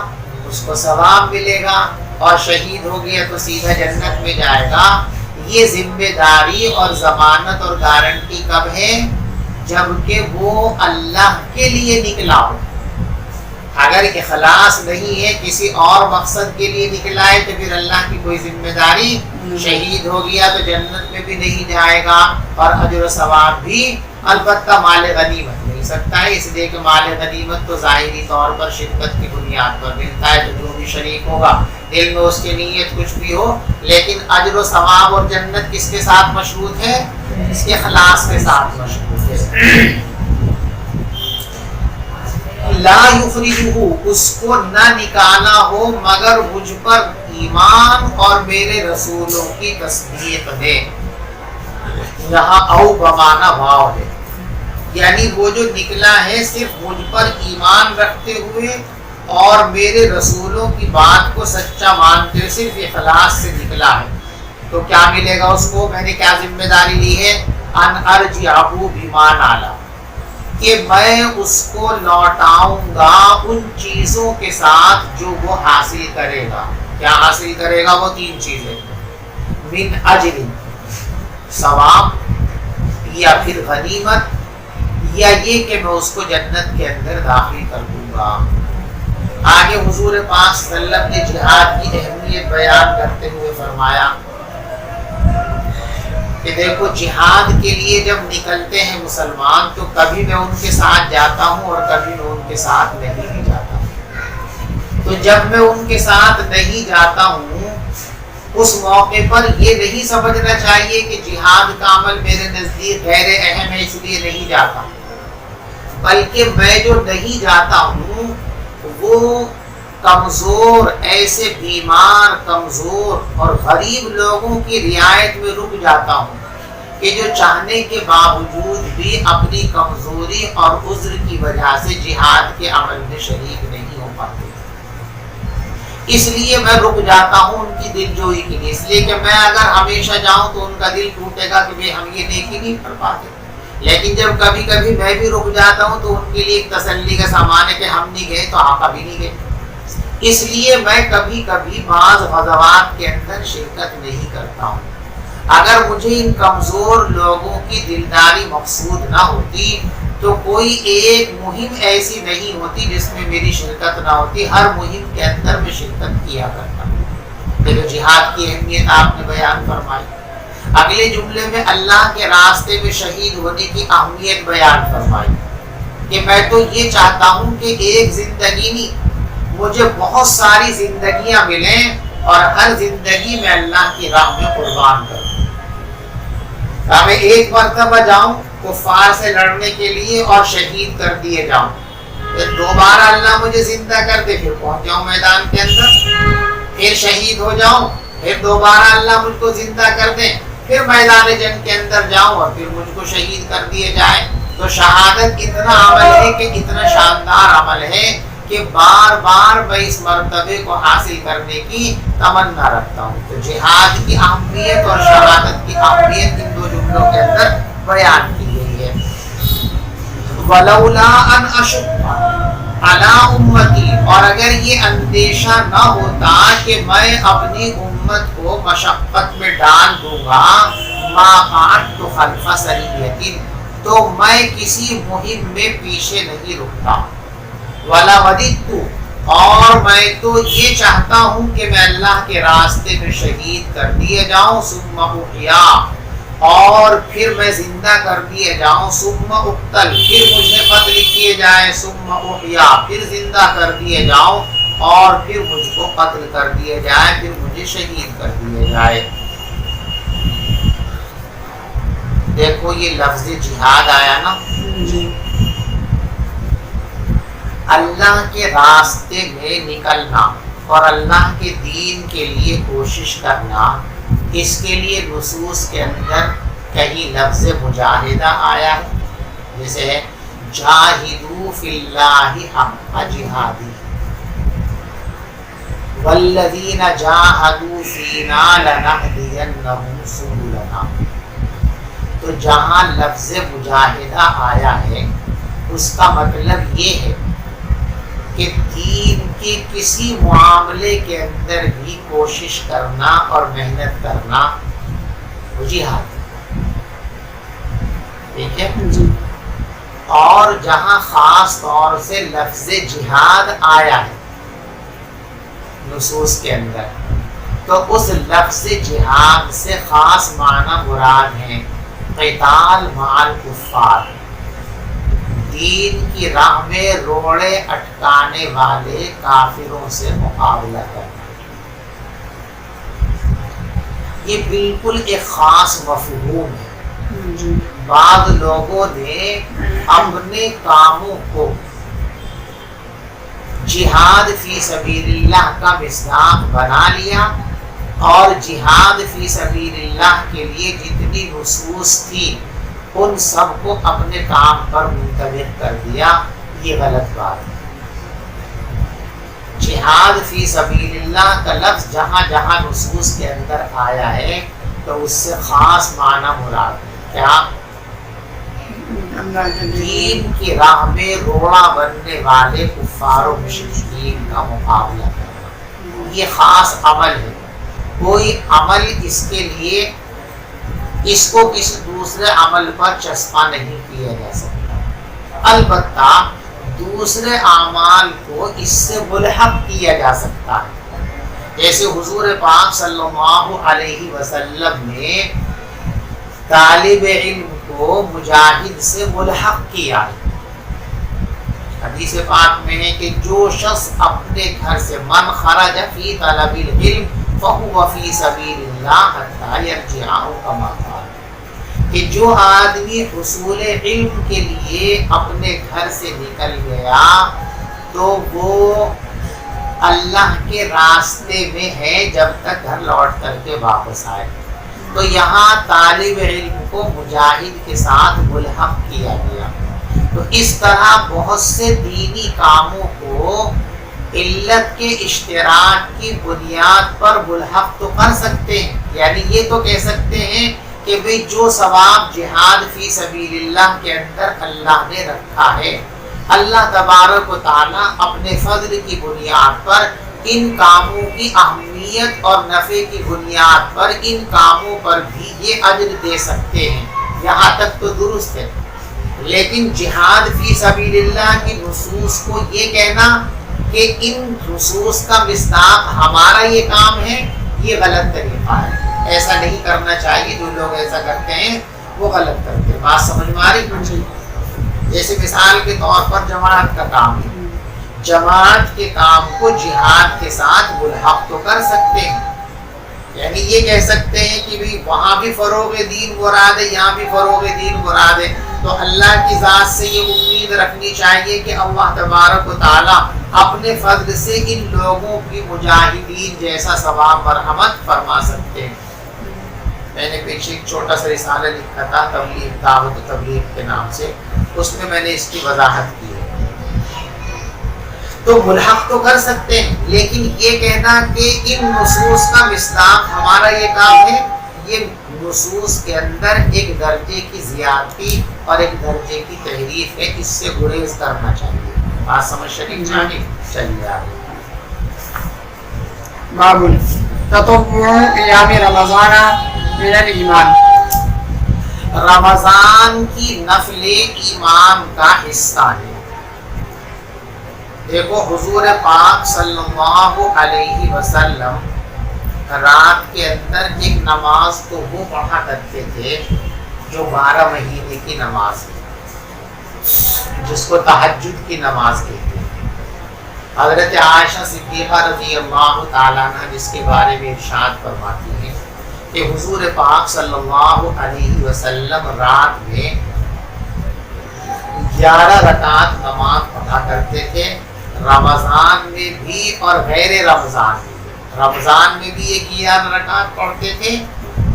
اس کو ثواب ملے گا اور شہید ہو گیا تو سیدھا جنت میں جائے گا. یہ ذمہ داری اور ضمانت اور گارنٹی کب ہے؟ جبکہ وہ اللہ کے لیے نکلا ہو. اگر اخلاص نہیں ہے، کسی اور مقصد کے لیے نکلا ہے، تو پھر اللہ کی کوئی ذمہ داری. شہید ہو گیا تو جنت میں بھی نہیں جائے گا اور اجر و ثواب بھی البتہ مال غنیمت مل سکتا ہے. اس لیے کہ مال غنیمت تو ظاہری طور پر شرکت کی بنیاد پر ملتا ہے، تو جو بھی شریک ہوگا دل میں اس کی نیت کچھ بھی ہو، لیکن اجر و ثواب اور جنت کس کے ساتھ مشروط ہے؟ اس کے اخلاص کے ساتھ مشروط ہے. لا یخرجہ، اس کو نہ نکالا ہو مگر مجھ پر ایمان اور میرے رسولوں کی تصدیق ہے. یہاں او بمانا واو ہے، یعنی وہ جو نکلا ہے صرف مجھ پر ایمان رکھتے ہوئے اور میرے رسولوں کی بات کو سچا مانتے ہوئے صرف اخلاص سے نکلا ہے. تو کیا ملے گا اس کو؟ میں نے کیا ذمہ داری لی ہے؟ ان ارجعہ بما نال، کہ میں اس کو لوٹاؤں گا ان چیزوں کے ساتھ جو وہ حاصل کرے گا. کیا حاصل کرے گا؟ وہ تین چیزیں، من اجر، ثواب، یا پھر غنیمت، یا یہ کہ میں اس کو جنت کے اندر داخل کر دوں گا. آگے حضور پاک صلی اللہ علیہ وسلم نے جہاد کی اہمیت بیان کرتے ہوئے فرمایا کہ دیکھو جہاد کے لیے جب نکلتے ہیں مسلمان تو کبھی میں ان کے ساتھ جاتا ہوں اور کبھی میں ان کے ساتھ نہیں بھی جاتا ہوں. تو جب میں ان کے ساتھ نہیں جاتا ہوں اس موقع پر یہ نہیں سمجھنا چاہیے کہ جہاد کا عمل میرے نزدیک غیر اہم ہے اس لیے نہیں جاتا، بلکہ میں جو نہیں جاتا ہوں وہ کمزور، ایسے بیمار، کمزور اور غریب لوگوں کی رعایت میں رک جاتا ہوں کہ جو چاہنے کے باوجود بھی اپنی کمزوری اور عذر کی وجہ سے جہاد کے عمل میں شریک نہیں ہو پاتے. اس لیے میں رک جاتا ہوں ان کی دل جوئی کے لیے، اس لیے کہ میں اگر ہمیشہ جاؤں تو ان کا دل ٹوٹے گا کہ ہم یہ نیکی نہیں کر پاتے. لیکن جب کبھی کبھی میں بھی رک جاتا ہوں تو ان کے لیے ایک تسلی کا سامان ہے کہ ہم نہیں گئے تو آقا بھی نہیں گئے. اس لیے میں کبھی کبھی بعض غزوات کے اندر شرکت نہیں کرتا ہوں. اگر مجھے ان کمزور لوگوں کی دلداری مقصود نہ ہوتی تو کوئی ایک مہم ایسی نہیں ہوتی جس میں میری شرکت نہ ہوتی. ہر مہم کے اندر میں شرکت کیا کرتا ہوں. تو جہاد کی اہمیت آپ نے بیان فرمائی. اگلے جملے میں اللہ کے راستے میں شہید ہونے کی اہمیت بیان فرمائی کہ میں تو یہ چاہتا ہوں کہ ایک زندگی نہیں، مجھے بہت ساری زندگیاں ملیں اور ہر زندگی میں اللہ کی راہ میں قربان کروں. میں ایک مرتبہ جاؤں کفار سے لڑنے کے لیے اور شہید کر دیے جاؤں، پھر دوبارہ اللہ مجھے زندہ کر دے، پھر پہنچ جاؤں میدان کے اندر، پھر شہید ہو جاؤں، پھر دوبارہ اللہ مجھ کو زندہ کر دے، پھر میدان جنگ کے اندر جاؤں اور پھر مجھ کو شہید کر دیے جائے. تو شہادت اتنا عمل ہے کہ اتنا شاندار عمل ہے کہ بار بار میں اس مرتبے کو حاصل کرنے کی تمنا رکھتا ہوں. تو جہاد کی اہمیت اور شہادت کی اہمیت ان دو جملوں کے اندر بیان کی گئی ہے. وَلَوْلَا أَنْ أَشُقَّ عَلَىٰ أُمَّتِي، اور اگر یہ اندیشہ نہ ہوتا کہ میں اپنی امت کو مشقت میں ڈال دوں گا، مَا قَعَدْتُ خَلْفَ سَرِيَّةٍ، تو میں کسی مہم میں پیچھے نہیں رکتا. وَلَوَدِدْتُ، اور میں تو یہ چاہتا ہوں کہ میں اللہ کے راستے میں شہید کر دیے جاؤں. ثُمَّ أُحْيَا، اور پھر میں زندہ کر دیے جاؤں. ثُمَّ أُقْتَلْ، پھر مجھے قتل کیے جائیں. ثُمَّ أُحْيَا، پھر زندہ کر دیے جاؤں اور پھر مجھ کو قتل کر دیے جائے، پھر مجھے شہید کر دیے جائے. دیکھو یہ لفظ جہاد آیا نا، اللہ کے راستے میں نکلنا اور اللہ کے دین کے لیے کوشش کرنا، اس کے لیے نصوص کے اندر کہیں لفظ مجاہدہ آیا ہے، جیسے جاہدوا فی اللہ حق جہادی والذین جاہدوا فینا لنہدینہم سبلنا. تو جہاں لفظ مجاہدہ آیا ہے اس کا مطلب یہ ہے کہ دین کے کسی معاملے کے اندر بھی کوشش کرنا اور محنت کرنا وہ جہاد ہے. ٹھیک ہے. اور جہاں خاص طور سے لفظ جہاد آیا ہے نصوص کے اندر، تو اس لفظ جہاد سے خاص معنی مراد ہے قتال مع الکفار، دین کی راہ میں روڑے اٹکانے والے کافروں سے مقابلہ کرنا. یہ بالکل ایک خاص مفہوم ہے. بعض لوگوں نے اپنے کاموں کو جہاد فی سبیل اللہ کا مصداق بنا لیا اور جہاد فی سبیل اللہ کے لیے جتنی نصوص تھی ان سب کو اپنے کام پر منطبق کر دیا. یہ غلط بات ہے. جہاد فی سبیل اللہ کا لفظ جہاں جہاں نصوص کے اندر آیا ہے تو اس سے خاص معنی مراد ہے کیا؟ دین کی راہ میں روڑا بننے والے کفار و مشرکین کا مقابلہ کرنا. یہ خاص عمل ہے. کوئی عمل اس کے لیے اس کو کسی دوسرے عمل پر چسپاں نہیں کیا جا سکتا. البتہ دوسرے اعمال کو اس سے ملحق کیا جا سکتا ہے. جیسے حضور پاک صلی اللہ علیہ وسلم نے طالب علم کو مجاہد سے ملحق کیا ہے. حدیث پاک میں ہے کہ جو شخص اپنے گھر سے من خرج فی طلب العلم فهو فی سبیل اللہ حتی یرجع کما قال، کہ جو آدمی حصول علم کے لیے اپنے گھر سے نکل گیا تو وہ اللہ کے راستے میں ہے جب تک گھر لوٹ کر کے واپس آئے. تو یہاں طالب علم کو مجاہد کے ساتھ ملحق کیا گیا. تو اس طرح بہت سے دینی کاموں کو علت کے اشتراک کی بنیاد پر ملحق تو کر سکتے ہیں. یعنی یہ تو کہہ سکتے ہیں کہ بھئی جو ثواب جہاد فی سبیل اللہ کے اندر اللہ نے رکھا ہے، اللہ تبارک و تعالیٰ اپنے فضل کی بنیاد پر ان کاموں کی اہمیت اور نفع کی بنیاد پر ان کاموں پر بھی یہ اجر دے سکتے ہیں. یہاں تک تو درست ہے. لیکن جہاد فی سبیل اللہ کی نصوص کو یہ کہنا کہ ان نصوص کا مصداق ہمارا یہ کام ہے، یہ غلط طریقہ ہے. ایسا نہیں کرنا چاہیے. جو لوگ ایسا کرتے ہیں وہ غلط کرتے ہیں. بات سمجھ میں آ رہی؟ جیسے مثال کے طور پر جماعت کا کام ہے. جماعت کے کام کو جہاد کے ساتھ ملحق تو کر سکتے ہیں. یعنی یہ کہہ سکتے ہیں کہ بھی وہاں بھی فروغ دین مراد ہے، یہاں بھی فروغ دین مراد ہے. تو اللہ کی ذات سے یہ امید رکھنی چاہیے کہ اللہ تبارک و تعالیٰ اپنے فضل سے ان لوگوں کی مجاہدین جیسا ثواب مرحمت فرما سکتے ہیں. میں نے پیچھے ایک چھوٹا سا رسالہ لکھا تھا تبلیغ دعوت و تبلیغ کے نام سے، اس میں میں نے اس کی وضاحت کی ہے. تو ملحق تو کر سکتے ہیں، لیکن یہ کہنا کہ ان نصوص کا مصداق ہمارا یہ کام ہے، یہ نصوص کے اندر ایک درجے کی زیادتی اور ایک درجے کی تحریف ہے، اس سے گریز کرنا چاہیے۔ بات سمجھ شریف جانے چلیے آگے۔ باب تطوع قیام رمضان من الایمان، رمضان کی نفل ایمان کا حصہ ہے۔ دیکھو حضور پاک صلی اللہ علیہ وسلم رات کے اندر ایک نماز تو وہ پڑھا کرتے تھے جو 12 مہینے کی نماز ہے، جس کو تہجد کی نماز کہتے ہیں۔ حضرت عائشہ صدیقہ رضی اللہ تعالیٰ عنہ جس کے بارے میں ارشاد فرماتی ہیں کہ حضور پاک صلی اللہ علیہ وسلم رات میں 11 رکعت نماز پڑھا کرتے تھے، رمضان میں بھی اور غیر رمضان میں بھی۔ رمضان میں بھی یہ 11 رکعت پڑھتے تھے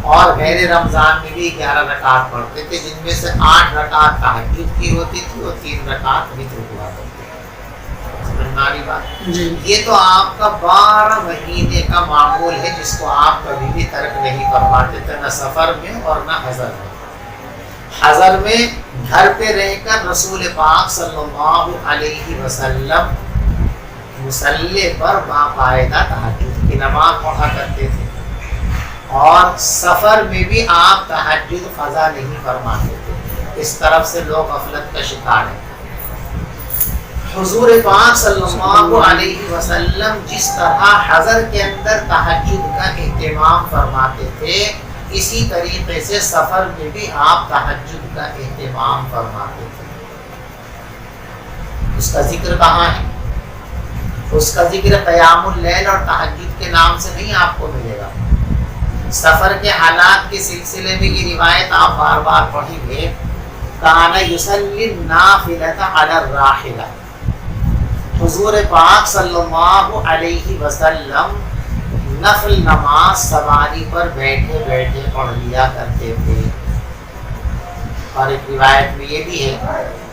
اور غیر رمضان میں بھی 11 رکعت پڑھتے تھے، جن میں سے 8 رکعت تہجد کی ہوتی تھی اور 3 رکعت وتر ہوا کرتی تھی۔ سمجھ میں آ رہی بات؟ یہ تو آپ کا 12 مہینے کا معمول ہے، جس کو آپ کبھی بھی ترک نہیں فرماتے تھے، نہ سفر میں اور نہ حضر میں۔ حضر میں گھر پہ رہ کر رسول پاک صلی اللہ علیہ وسلم مصلی پر باقاعدہ تہجد کی نماز پڑھا کرتے تھے، اور سفر میں بھی آپ تہجد قضا نہیں فرماتے تھے۔ اس طرف سے لوگ غفلت کا شکار ہیں۔ حضور پاک صلی اللہ علیہ وسلم جس طرح حضر کے اندر تہجد کا اہتمام فرماتے تھے، اسی طریقے سے سفر میں بھی آپ تہجد کا اہتمام فرماتے تھے۔ اس کا ذکر کہاں ہے؟ اس کا ذکر قیام اللیل اور تہجد کے نام سے نہیں آپ کو ملے گا۔ سفر کے حالات کے سلسلے میں یہ روایت آپ بار بار پڑھیں گے، کان یصلی النافلۃ علی الراحلہ، حضور پاک صلی اللہ علیہ وسلم نفل نماز سواری پر بیٹھے بیٹھے پڑھ لیا کرتے تھے۔ اور ایک روایت میں یہ بھی ہے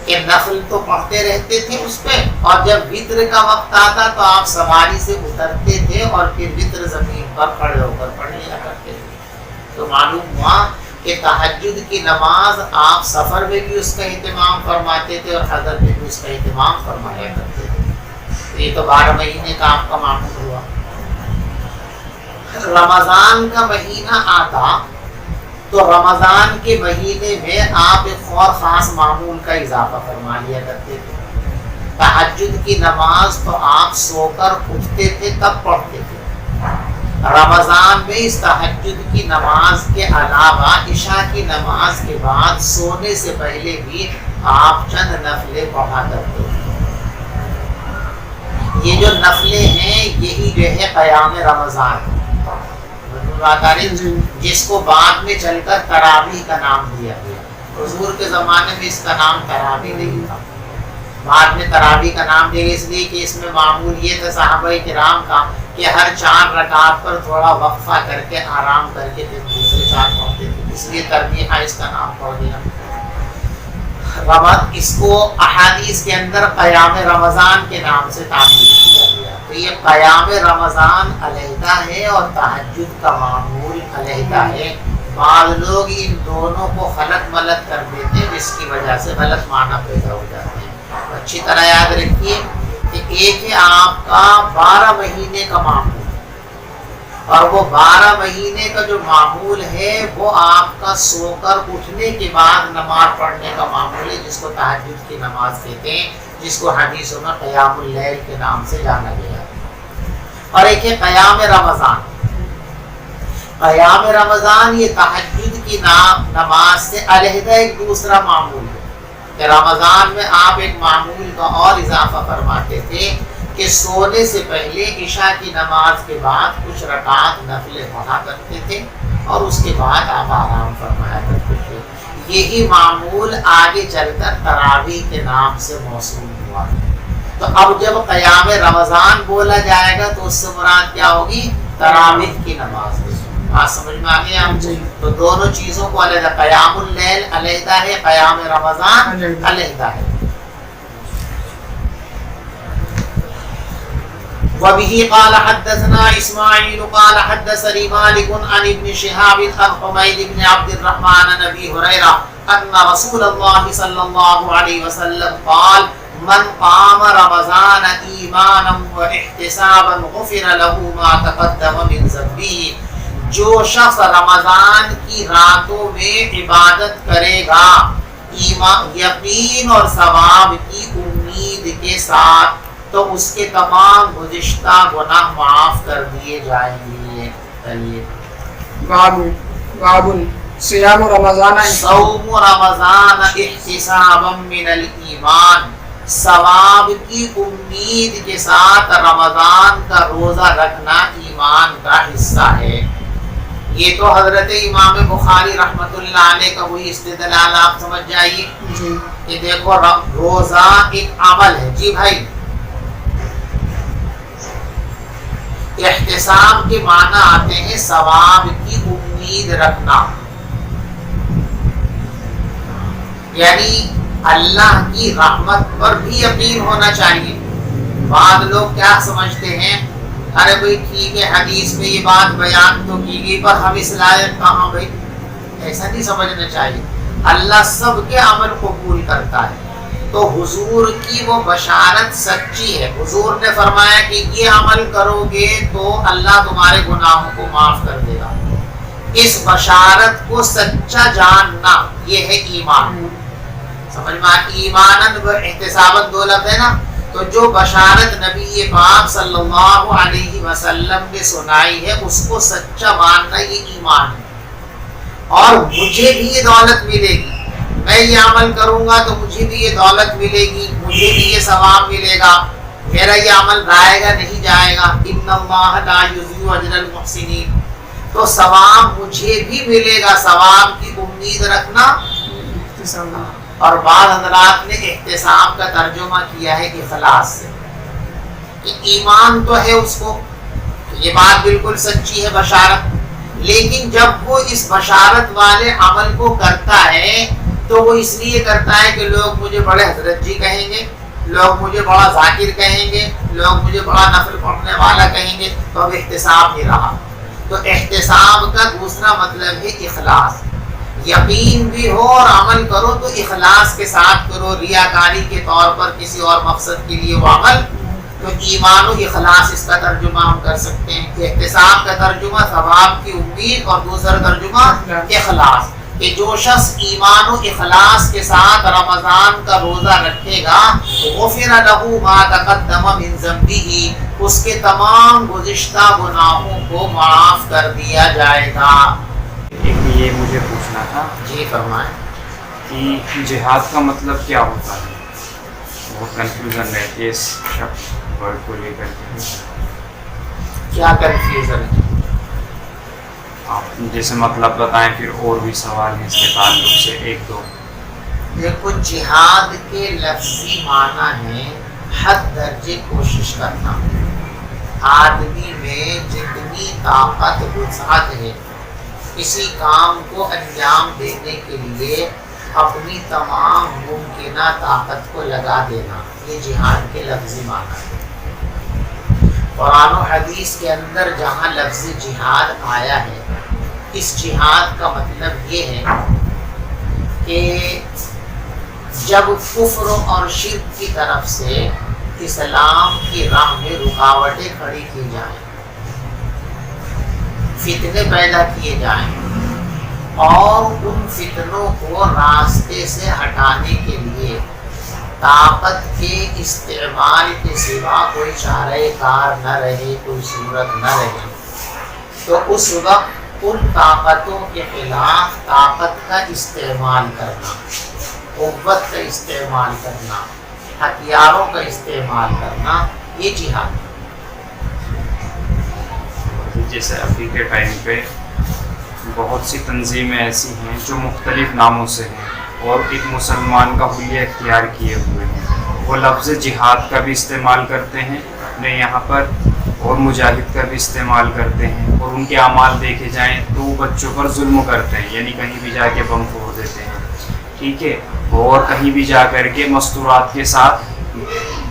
کہ نفل تو پڑھتے رہتے تھے اس پہ، اور جب وتر کا وقت آتا تو آپ سواری سے اترتے تھے اور پھر وتر زمین پر کھڑے ہو کر پڑھ لیا کرتے تھے۔ تو معلوم ہوا کہ تہجد کی نماز آپ سفر میں بھی اس کا اہتمام فرماتے تھے اور حضر میں بھی اس کا اہتمام فرمایا کرتے تھے۔ یہ تو 12 مہینے کا آپ کا معمول ہوا۔ رمضان کا مہینہ آتا تو رمضان کے مہینے میں آپ ایک اور خاص معمول کا اضافہ فرما لیا کرتے تھے۔ تہجد کی نماز تو آپ سو کر اٹھتے تھے تب پڑھتے تھے۔ رمضان میں اس تہجد کی نماز کے علاوہ عشاء کی نماز کے بعد سونے سے پہلے بھی آپ چند نفلیں پڑھا کرتے تھے۔ یہ جو نفلیں ہیں یہی جو ہے قیام رمضان، جس کو بعد میں چل کر تراویح کا نام دیا گیا۔ حضور کے زمانے میں اس کا نام تراویح نہیں تھا، بعد میں تراویح کا نام دیا گیا، اس لیے کہ اس میں معمول یہ تھا صحابہ کرام کا کہ ہر 4 رکعت پر تھوڑا وقفہ کر کے آرام کر کے پھر دوسرے 4 پڑھتے تھے، اس لیے تربیہ اس کا نام پڑ گیا۔ اس کو احادیث کے اندر قیام رمضان کے نام سے تعبیر کیا گیا۔ تو یہ قیام رمضان علیحدہ ہے اور تہجد کا معمول علیحدہ ہے۔ بعض لوگ ان دونوں کو خلط ملط کر دیتے ہیں، جس کی وجہ سے غلط معنی پیدا ہو جاتے ہیں۔ اچھی طرح یاد رکھیے کہ ایک ہے آپ کا 12 مہینے کا معمول، اور وہ 12 مہینے کا جو معمول ہے وہ آپ کا سو کر اٹھنے کے بعد نماز پڑھنے کا معمول ہے، جس کو تہجد کی نماز کہتے ہیں، جس کو حدیثوں میں قیام اللیل کے نام سے جانا گیا۔ اور ایک ہے قیام رمضان۔ قیام رمضان یہ تہجد کی نماز سے علیحدہ ایک دوسرا معمول ہے کہ رمضان میں آپ ایک معمول کا اور اضافہ فرماتے تھے کہ سونے سے پہلے عشاء کی نماز کے بعد کچھ رکعت نفلیں پڑھا کرتے تھے اور اس کے بعد آپ آرام فرمایا کرتے تھے۔ یہی معمول آگے چل کر تراویح کے نام سے موصول ہوا۔ تو اب جب قیام رمضان بولا جائے گا تو اس سے مراد کیا ہوگی؟ تراویح کی نماز۔ بات سمجھ میں آ گئی آپ کو؟ تو دونوں چیزوں کو علیحدہ، قیام اللیل علیحدہ ہے، قیام رمضان علیحدہ ہے۔ وبه قال حدثنا اسماعیل قال حدثني مالك عن ابن شهاب عن حميد بن عبد الرحمن عن ابي هريره ان رسول الله صلى الله عليه وسلم قال من قام رمضان ایمانا واحتسابا غفر له ما تقدم من ذنبه، جو شخص رمضان کی راتوں میں عبادت کرے گا یقین اور ثواب کی امید کے ساتھ، تو اس کے تمام گزشتہ گناہ معاف کر دیے جائیں گے۔ باب صیام رمضان صوم رمضان احتسابا من الایمان، ثواب کی امید کے ساتھ رمضان کا روزہ رکھنا ایمان کا حصہ ہے۔ یہ تو حضرت امام بخاری رحمۃ اللہ علیہ کا وہی استدلال آپ سمجھ جائیے کہ دیکھو روزہ ایک عمل ہے۔ جی بھائی، احتساب کے معنی آتے ہیں ثواب کی امید رکھنا، یعنی اللہ کی رحمت پر بھی یقین ہونا چاہیے۔ بعض لوگ کیا سمجھتے ہیں، ارے بھائی ٹھیک ہے حدیث میں یہ بات بیان تو کی گئی پر ہم اس لائق کہاں بھائی، ایسا نہیں سمجھنا چاہیے۔ اللہ سب کے عمل قبول کرتا ہے، تو حضور کی وہ بشارت سچی ہے۔ حضور نے فرمایا کہ یہ عمل کرو گے تو اللہ تمہارے گناہوں کو معاف کر دے گا۔ اس بشارت کو سچا جاننا یہ ہے ایمان۔ سمجھ میں ایماناً و احتساباً دو لفظ ہے نا، تو جو بشارت نبی پاک صلی اللہ علیہ وسلم نے سنائی ہے اس کو سچا ماننا یہ ایمان ہے۔ اور مجھے بھی یہ دولت ملے گی، میں یہ عمل کروں گا تو مجھے بھی یہ دولت ملے گی، مجھے بھی یہ ثواب ملے گا، میرا یہ عمل رائے گا نہیں جائے گا۔ ان اللہ لا یضیع اجر المحسنین، تو ثواب مجھے بھی ملے گا، ثواب کی امید رکھنا۔ اور بعض حضرات نے احتساب کا ترجمہ کیا ہے اخلاص سے، کہ ایمان تو ہے اس کو، یہ بات بالکل سچی ہے بشارت، لیکن جب وہ اس بشارت والے عمل کو کرتا ہے تو وہ اس لیے کرتا ہے کہ لوگ مجھے بڑے حضرت جی کہیں گے، لوگ مجھے بڑا ذاکر کہیں گے، لوگ مجھے بڑا نفل پڑھنے والا کہیں گے، تو اب احتساب نہیں رہا۔ تو احتساب کا دوسرا مطلب ہے اخلاص، یقین بھی ہو اور عمل کرو تو اخلاص کے ساتھ کرو، ریاکاری کے طور پر کسی اور مقصد کے لیے وہ عمل۔ تو ایمان و اخلاص اس کا ترجمہ ہم کر سکتے ہیں کہ احتساب کا ترجمہ ثواب کی امید، اور دوسرا ترجمہ اخلاص، کہ جو شخص ایمان و اخلاص کے ساتھ رمضان کا روزہ رکھے گا غفر له ما تقدم من ذنبه، اس کے تمام گزشتہ گناہوں کو معاف کر دیا جائے گا۔ ایک یہ مجھے پوچھنا تھا، جی فرمائیں، کہ جہاد کا مطلب کیا ہوتا ہے؟ بہت کنفیوژن رہتی ہے اس ورڈ کو لے کر کے۔ کیا کنفیوژن ہے؟ آپ جیسے مطلب بتائیں، پھر اور بھی سوال ہیں اس کے تعلق سے ایک دو۔ دیکھو جہاد کے لفظی معنی ہے حد درجے کوشش کرنا، آدمی میں جتنی طاقت وسعت ہے کسی کام کو انجام دینے کے لیے اپنی تمام ممکنہ طاقت کو لگا دینا، یہ جہاد کے لفظی معنی ہے۔ قرآن و حدیث کے اندر جہاں لفظ جہاد آیا ہے، اس جہاد کا مطلب یہ ہے کہ جب کفر اور شرک کی طرف سے اسلام کی راہ میں رکاوٹیں کھڑی کی جائیں، فتنے پیدا کیے جائیں، اور ان فتنوں کو راستے سے ہٹانے کے لیے طاقت کے استعمال کے سوا کوئی چارہ کار نہ رہے، کوئی صورت نہ رہے، تو اس وقت ان طاقتوں کے خلاف طاقت کا استعمال کرنا، قوت کا استعمال کرنا، ہتھیاروں کا استعمال کرنا، یہ جہاد ہے۔ جیسے ابھی کے ٹائم پہ بہت سی تنظیمیں ایسی ہیں جو مختلف ناموں سے ہیں اور ایک مسلمان کا حلیہ اختیار کیے ہوئے ہیں، وہ لفظ جہاد کا بھی استعمال کرتے ہیں اپنے یہاں پر، اور مجاہد کا بھی استعمال کرتے ہیں، اور ان کے اعمال دیکھے جائیں تو وہ بچوں پر ظلم کرتے ہیں، یعنی کہیں بھی جا کے بم پھوڑ دیتے ہیں، ٹھیک ہے، اور کہیں بھی جا کر کے مستورات کے ساتھ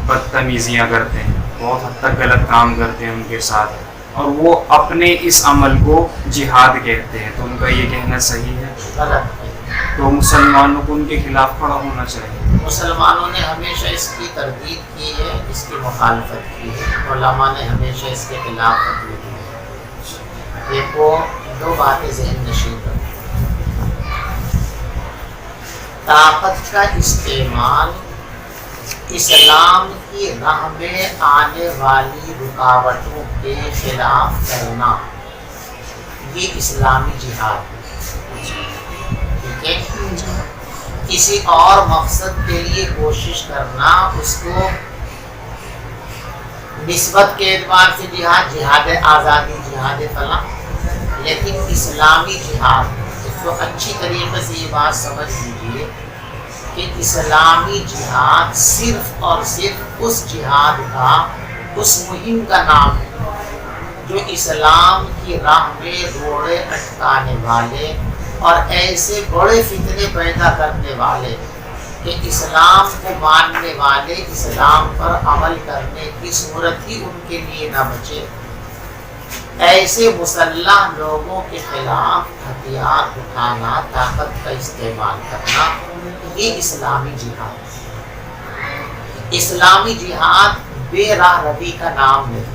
بدتمیزیاں کرتے ہیں، بہت حد تک غلط کام کرتے ہیں ان کے ساتھ، اور وہ اپنے اس عمل کو جہاد کہتے ہیں، تو ان کا یہ کہنا صحیح ہے؟ غلط ہے۔ تو مسلمانوں کو ان کے خلاف کھڑا ہونا چاہیے۔ مسلمانوں نے ہمیشہ اس کی تردید کی ہے، اس کی مخالفت کی ہے، علماء نے ہمیشہ اس کے خلاف فتوی دی ہے۔ دیکھو، دو باتیں ذہن نشین رکھو۔ طاقت کا استعمال اسلام کی راہ میں آنے والی رکاوٹوں کے خلاف کرنا، یہ اسلامی جہاد ہے۔ ٹھیک ہے؟ کسی اور مقصد کے لیے کوشش کرنا، اس کو نسبت کے اعتبار سے جہاد آزادی، جہاد فلاں، لیکن اسلامی جہاد، اس کو اچھی طریقے سے یہ بات سمجھ لیجیے کہ اسلامی جہاد صرف اور صرف اس جہاد کا، اس مہم کا نام ہے جو اسلام کی راہ میں روڑے اٹکانے والے اور ایسے بڑے فتنے پیدا کرنے والے کہ اسلام کو ماننے والے اسلام پر عمل کرنے کی صورت ہی ان کے لیے نہ بچے، ایسے مسلح لوگوں کے خلاف ہتھیار اٹھانا، طاقت کا استعمال کرنا، یہ اسلامی جہاد ہے۔ اسلامی جہاد بے راہ روی کا نام نہیں۔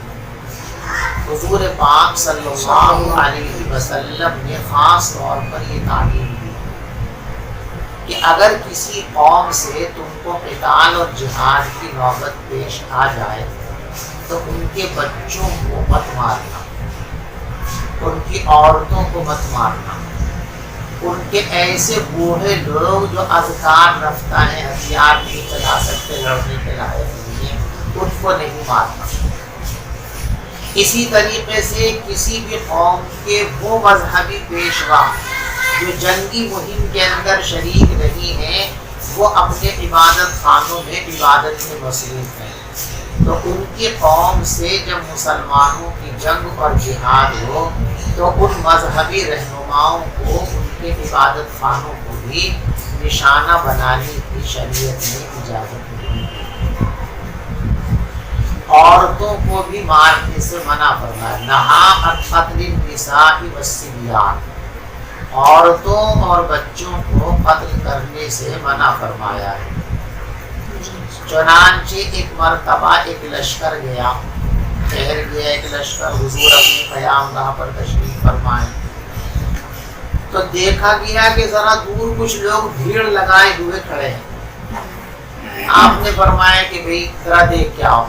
حضور پاک صلی اللہ علیہ وسلم نے خاص طور پر یہ تعلیم دی کہ اگر کسی قوم سے تم کو قتال اور جہاد کی نوبت پیش آ جائے تو ان کے بچوں کو مت مارنا، ان کی عورتوں کو مت مارنا، ان کے ایسے بوڑھے لوگ جو اذکار رفتہ ہیں، ہتھیار نہیں چلا سکتے، لڑنے کے لائق نہیں ہیں، ان کو نہیں مارنا۔ اسی طریقے سے کسی بھی قوم کے وہ مذہبی پیشوا جو جنگی مہم کے اندر شریک نہیں ہیں، وہ اپنے عبادت خانوں میں عبادت میں مصروف ہیں، تو ان کی قوم سے جب مسلمانوں کی جنگ اور جہاد ہو تو ان مذہبی رہنماؤں کو ان کے عبادت خانوں کو بھی نشانہ بنانے کی شریعت نے اجازت نہیں دی۔ عورتوں کو بھی مارنے سے منع فرمایا، نہا عن قتل النساء والصبیان، عورتوں اور بچوں کو قتل کرنے سے منع فرمایا ہے۔ چنانچہ ایک مرتبہ ایک لشکر گیا، ٹھہر گیا ایک لشکر، حضور اپنی قیام گاہ پر تشریف فرمائے تو دیکھا گیا کہ ذرا دور کچھ لوگ بھیڑ لگائے ہوئے کھڑے ہیں۔ آپ نے فرمایا کہ بھئی ذرا دیکھ کے آؤ۔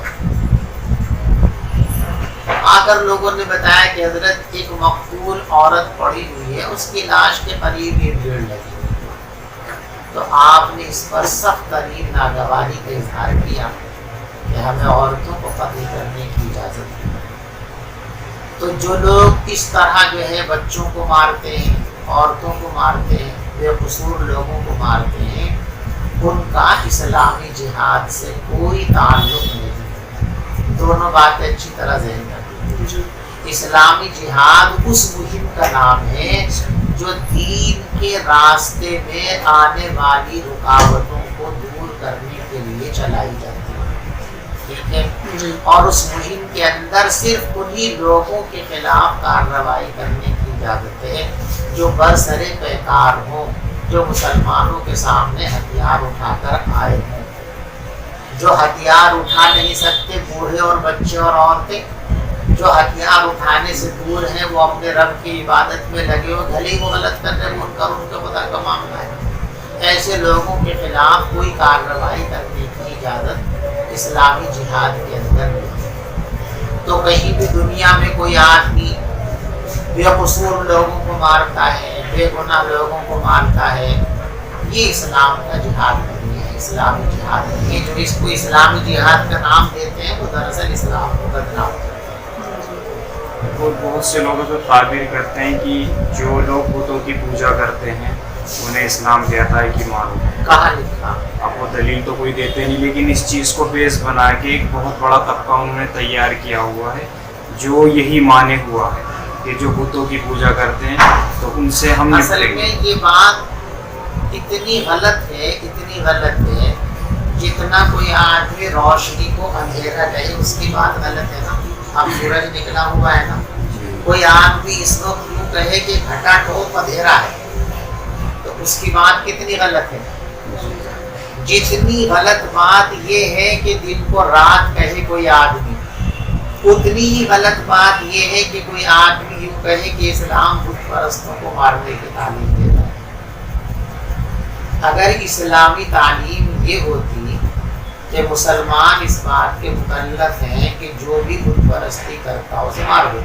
آ کر لوگوں نے بتایا کہ حضرت ایک مقتول عورت پڑی ہوئی ہے، اس کی لاش کے قریب یہ بھیڑ لگی ہوئی، تو آپ نے اس پر سخت ترین ناگواری کا اظہار کیا کہ ہمیں عورتوں کو قتل کرنے کی اجازت ہے۔ تو جو لوگ اس طرح جو ہے بچوں کو مارتے ہیں، عورتوں کو مارتے ہیں، بے قصور لوگوں کو مارتے ہیں، ان کا اسلامی جہاد سے کوئی تعلق نہیں۔ دونوں باتیں اچھی طرح ذہن میں رکھیں۔ اسلامی جہاد اس مہم کا نام ہے جو دین کے راستے میں آنے والی رکاوٹوں کو دور کرنے کے لیے چلائی جاتی ہے، ٹھیک ہے؟ اور اس مہم کے اندر صرف انہی لوگوں کے خلاف کارروائی کرنے کی اجازت ہے جو برسرے پیکار ہوں، جو مسلمانوں کے سامنے ہتھیار اٹھا کر آئے ہیں۔ جو ہتھیار اٹھا نہیں سکتے، بوڑھے اور بچے اور عورتیں، جو ہتھیار اٹھانے سے دور ہیں، وہ اپنے رب کی عبادت میں لگے ہو، بھلے ہی وہ غلط کر رہے ان کا خدا کا معاملہ ہے، ایسے لوگوں کے خلاف کوئی کارروائی کرنے کی اجازت اسلامی جہاد کے اندر نہیں۔ تو کہیں بھی دنیا میں کوئی آدمی بے قصور لوگوں کو مارتا ہے، بے گناہ لوگوں کو مارتا ہے، یہ اسلام کا جہاد نہیں ہے، اسلامی جہاد نہیں ہے۔ جو اس کو اسلامی جہاد کا نام دیتے ہیں وہ دراصل اسلام کو بدنام کرتے ہیں۔ بہت سے لوگ تو تعبیر کرتے ہیں کہ جو لوگ بتوں کی پوجا کرتے ہیں انہیں اسلام کہتا ہے کہ مارو۔ کہاں لکھا؟ اب وہ دلیل تو کوئی دیتے نہیں، لیکن اس چیز کو بیس بنا کے ایک بہت بڑا طبقہ انہوں نے تیار کیا ہوا ہے جو یہی مانے ہوا ہے کہ جو بتوں کی پوجا کرتے ہیں تو ان سے ہم اصل میں یہ بات اتنی غلط ہے، اتنی غلط ہے جتنا کوئی آدمی روشنی کو اندھیرا کہے اس کی بات غلط ہے نا. اب سورج نکلا ہوا ہے نا, کوئی آدمی اس وقت یوں کہے کہ گھٹا ٹوپ اندھیرا ہے تو اس کی بات کتنی غلط ہے. جتنی غلط بات یہ ہے کہ دن کو رات کہے کوئی آدمی, اتنی ہی غلط بات یہ ہے کہ کوئی آدمی یوں کہے کہ اسلام بت پرستوں کو مارنے کی تعلیم دیتا ہے. اگر اسلامی تعلیم یہ ہوتی کہ مسلمان اس بات کے مکلف ہیں کہ جو بھی بت پرستی کرتا اسے مار دے,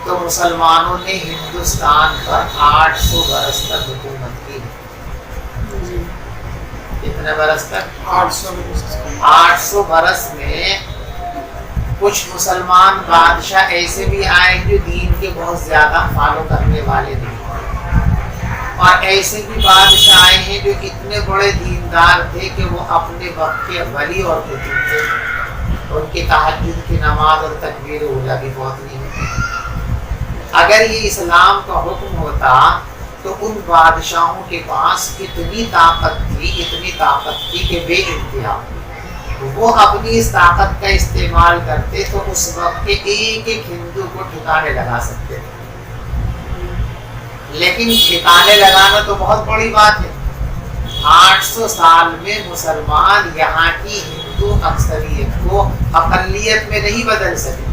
تو مسلمانوں نے ہندوستان پر 800 برس تک حکومت کی. کتنے برس تک؟ 800 برس میں کچھ مسلمان بادشاہ ایسے بھی آئے جو دین کے بہت زیادہ فالو کرنے والے نہیں, اور ایسے بھی بادشاہ آئے ہیں جو اتنے بڑے دیندار تھے کہ وہ اپنے وقت کے ولی اور قطب تھے. ان کی تہجد کی نماز اور تکبیر اولیٰ بھی بہت نہیں ہوتی. اگر یہ اسلام کا حکم ہوتا تو ان بادشاہوں کے پاس اتنی طاقت تھی کہ بے انتہا. وہ اپنی اس طاقت کا استعمال کرتے تو اس وقت کے ایک ایک ہندو کو ٹھکانے لگا سکتے تھے. لیکن ٹھکانے لگانا تو بہت بڑی بات ہے. 800 سال میں مسلمان یہاں کی ہندو اکثریت کو اقلیت میں نہیں بدل سکے.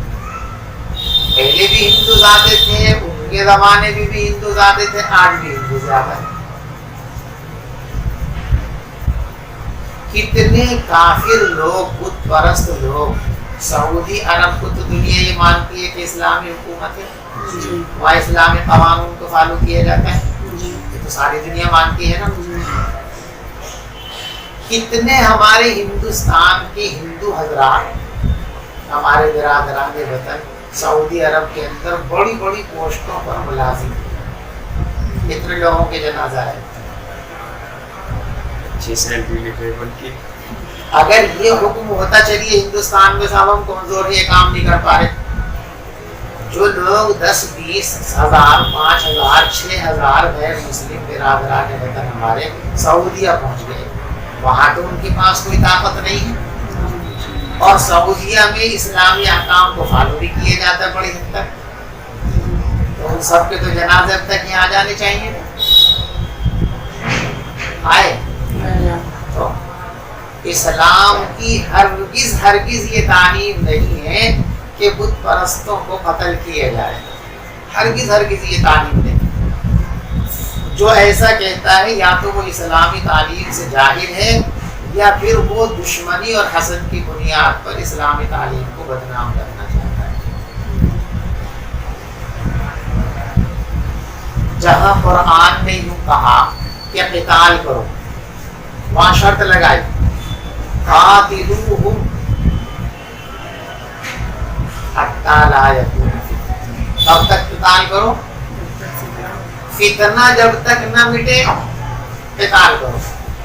پہلے بھی ہندو زیادہ تھے, ان کے زمانے میں بھی ہندو زیادہ تھے, آج بھی ہندو زیادہ ہیں. کتنے کافر لوگ, بت پرست لوگ, سعودی عرب کو تو دنیا یہ مانتی ہے کہ اسلامی حکومت ہے, وہاں اسلامی قوانین کو فالو کیا جاتا ہے, یہ تو ساری دنیا مانتی ہے نا. کتنے ہمارے ہندوستان کے ہندو حضرات, ہمارے برادران وطن سعودی عرب کے اندر بڑی بڑی پوسٹوں پر ملازم, کتنے لوگوں کے جنازہ ہے. اگر یہ حکم ہوتا چلیے ہندوستان میں صاحب ہم کمزور ہیں, یہ کام نہیں کر پا رہے, جو لوگ 10-20 ہزار 5,000 6,000 غیر مسلم برادران وطن ہمارے سعودیہ پہنچ گئے, وہاں تو ان کے پاس کوئی طاقت نہیں ہے, اور سعودیہ میں اسلامی احکام کو فالو بھی کیے جاتا ہے بڑی حد تک, تو ان سب کے تو جنازے اب تک یہاں جانے چاہیے. آئے تو اسلام کی ہرگز یہ تعلیم نہیں ہے کہ بت پرستوں کو قتل کیا جائے, ہرگز یہ تعلیم نہیں. جو ایسا کہتا ہے یا تو وہ اسلامی تعلیم سے جاہل ہے یا پھر وہ دشمنی اور حسد کی بنیاد پر اسلامی تعلیم کو بدنام کرنا چاہتا ہے. جہاں قرآن نے یوں کہا کہ قتال کرو, وہاں شرط لگائی قاتلوہم حتی لا یکون فتنہ, کب تک قتال کرو؟ فتنہ جب تک نہ مٹے قتال کرو,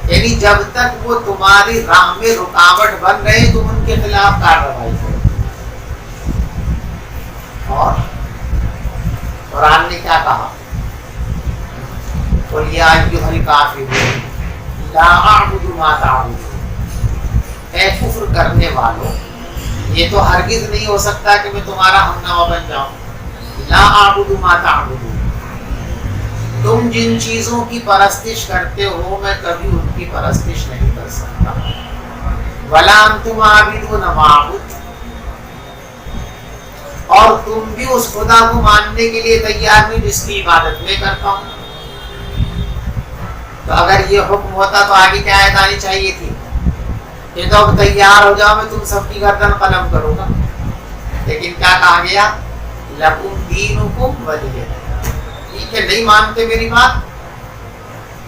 یعنی جب تک وہ تمہاری راہ میں رکاوٹ بن رہے تم ان کے خلاف کارروائی کرو. اور قرآن نے کیا کہا؟ قُلْ يَا أَيُّهَا الْكَافِرُونَ لَا أَعْبُدُ مَا تَعْبُدُونَ, اے کفر کرنے والوں, یہ تو ہرگز نہیں ہو سکتا کہ میں تمہارا ہمنوا بن جاؤں. لا اعبد ما تعبدون, تم جن چیزوں کی پرستش کرتے ہو میں کبھی ان کی پرستش نہیں کر سکتا. ولا انتم عابدون ما اعبد, اور تم بھی اس خدا کو ماننے کے لیے تیار نہیں جس کی عبادت میں کرتا ہوں. تو اگر یہ حکم ہوتا تو آگے کیا آیت آنی چاہیے تھی کہ تو اب تیار ہو جاؤ میں تم سب کی گردن قلم کروں گا. لیکن کیا کہا گیا؟ لکم دینکم ولی دین. ٹھیک ہے, نہیں مانتے میری بات,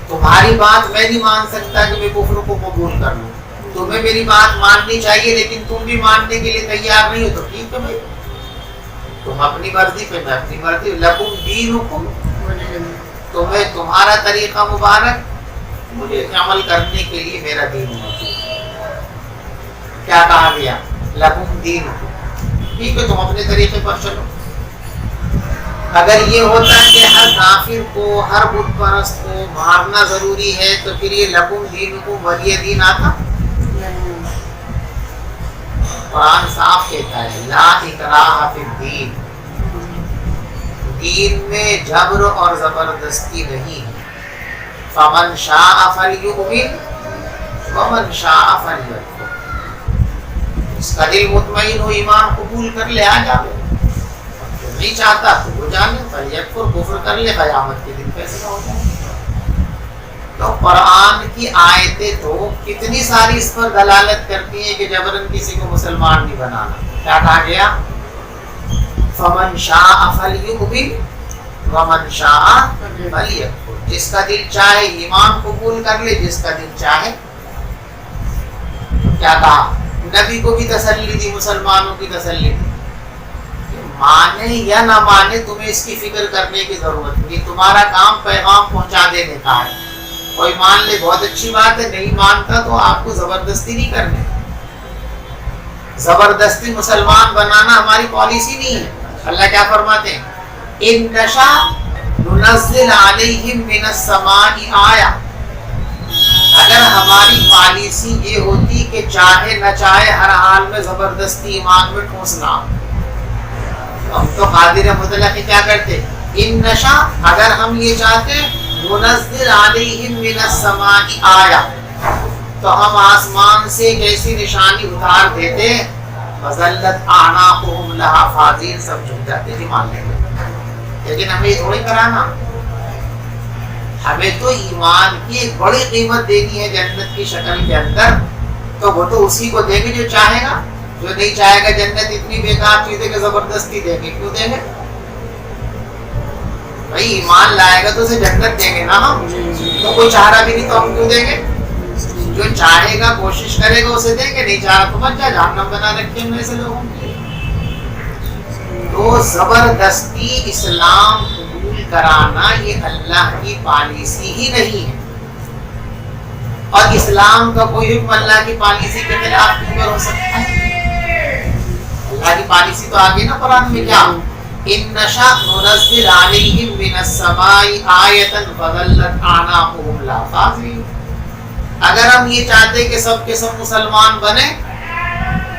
تمہاری بات میں نہیں مان سکتا کہ میں کفر کو قبول کر لوں, تمہیں میری بات ماننی چاہیے لیکن تم بھی ماننے کے لیے تیار نہیں ہو تو ٹھیک ہے بھائی, تم اپنی مرضی پہ میں اپنی مرضی. لکم دینکم, تمہیں تمہارا طریقہ مبارک, مجھے عمل کرنے کے لیے میرا دین موجود. کیا کہا گیا؟ لکم دینکم, ٹھیک ہے تم اپنے طریقے پر چلو. اگر یہ ہوتا کہ ہر کافر کو، ہر بت پرست کو مارنا ضروری ہے تو پھر یہ لکم دینکم ولی دین آتا؟ قرآن صاف کہتا ہے لا اکراہ فی الدین، دین میں جبر اور زبردستی نہیں ہے. فمن شاء فلیؤمن ومن شاء فلیکفر، اس کا دل مطمئن ہو ایمان قبول کر لے آ جائے، نہیں چاہتا تو وہ جانے فلیکفر، کفر کر لے، قیامت کے دن فیصلہ ہو جائے. تو قرآن کی آیتیں تو کتنی ساری اس پر دلالت کرتی ہیں کہ جبرن کسی کو مسلمان نہیں بنانا. کیا کہا گیا؟ فمن شاء فلیؤمن ومن شاء فلیکفر، جس کا دل چاہے ایمان قبول کر لے، جس کا دل چاہے. کیا کہا؟ نبی کو بھی تسلی دی، مسلمانوں کی تسلی دی، مانے یا نہ مانے تمہیں اس کی فکر کرنے کی ضرورت نہیں، تمہارا کام پیغام پہنچا دینے کا ہے. کوئی مان لے بہت اچھی بات ہے، نہیں مانتا تو آپ کو زبردستی نہیں کرنے. زبردستی مسلمان بنانا ہماری پالیسی نہیں ہے. اللہ کیا فرماتے ہیں؟ ان نشاء ننزل علیہم من السماء آیہ. اگر ہماری پالیسی یہ ہوتی کہ چاہے نہ چاہے ہر حال میں زبردستی ایمان میں ٹھونسنا، ہم تو قادر مطلق کیا کرتے؟ ان نشاء، اگر ہم یہ چاہتے ننزل علیہم من السماء آیہ، تو ہم آسمان سے ایک ایسی نشانی اتار دیتے فظلت اعناقہم لہا خاضعین، سب جھک جاتے تھے مان لیں گے. لیکن ہمیں یہ تھوڑی کرانا، ہمیں تو ایمان کی ایک بڑی قیمت دینی ہے جنت کی شکل کے اندر. تو وہ تو اسی کو دیں گے جو چاہے گا، جو نہیں چاہے گا جنت اتنی بیکار چیز ہے کہ زبردستی دیں گے. کیوں دیں گے بھائی؟ ایمان لائے گا تو اسے جنت دیں گے نا ہم. تو کوئی چاہ رہا بھی نہیں تو ہم کیوں دیں گے؟ جو چاہے گا کوشش کرے گا اسے دیں گے، نہیں چاہ رہا تو مت جا، جہنم بنا رکھے ہم ایسے لوگوں کے. تو زبردستی اسلام قبول کرانا یہ اللہ کی پالیسی ہی نہیں ہے. اور اسلام کا کوئی حکم اللہ کی پالیسی کے خلاف کیوں ہو سکتا ہے؟ اللہ کی پالیسی تو آگے نا قرآن میں کیا؟ ان نشاء ننزل علیہم من السماء آیۃ فظلت اعناقہم لہا خاضعین. اگر ہم یہ چاہتے کہ سب کے سب مسلمان بنے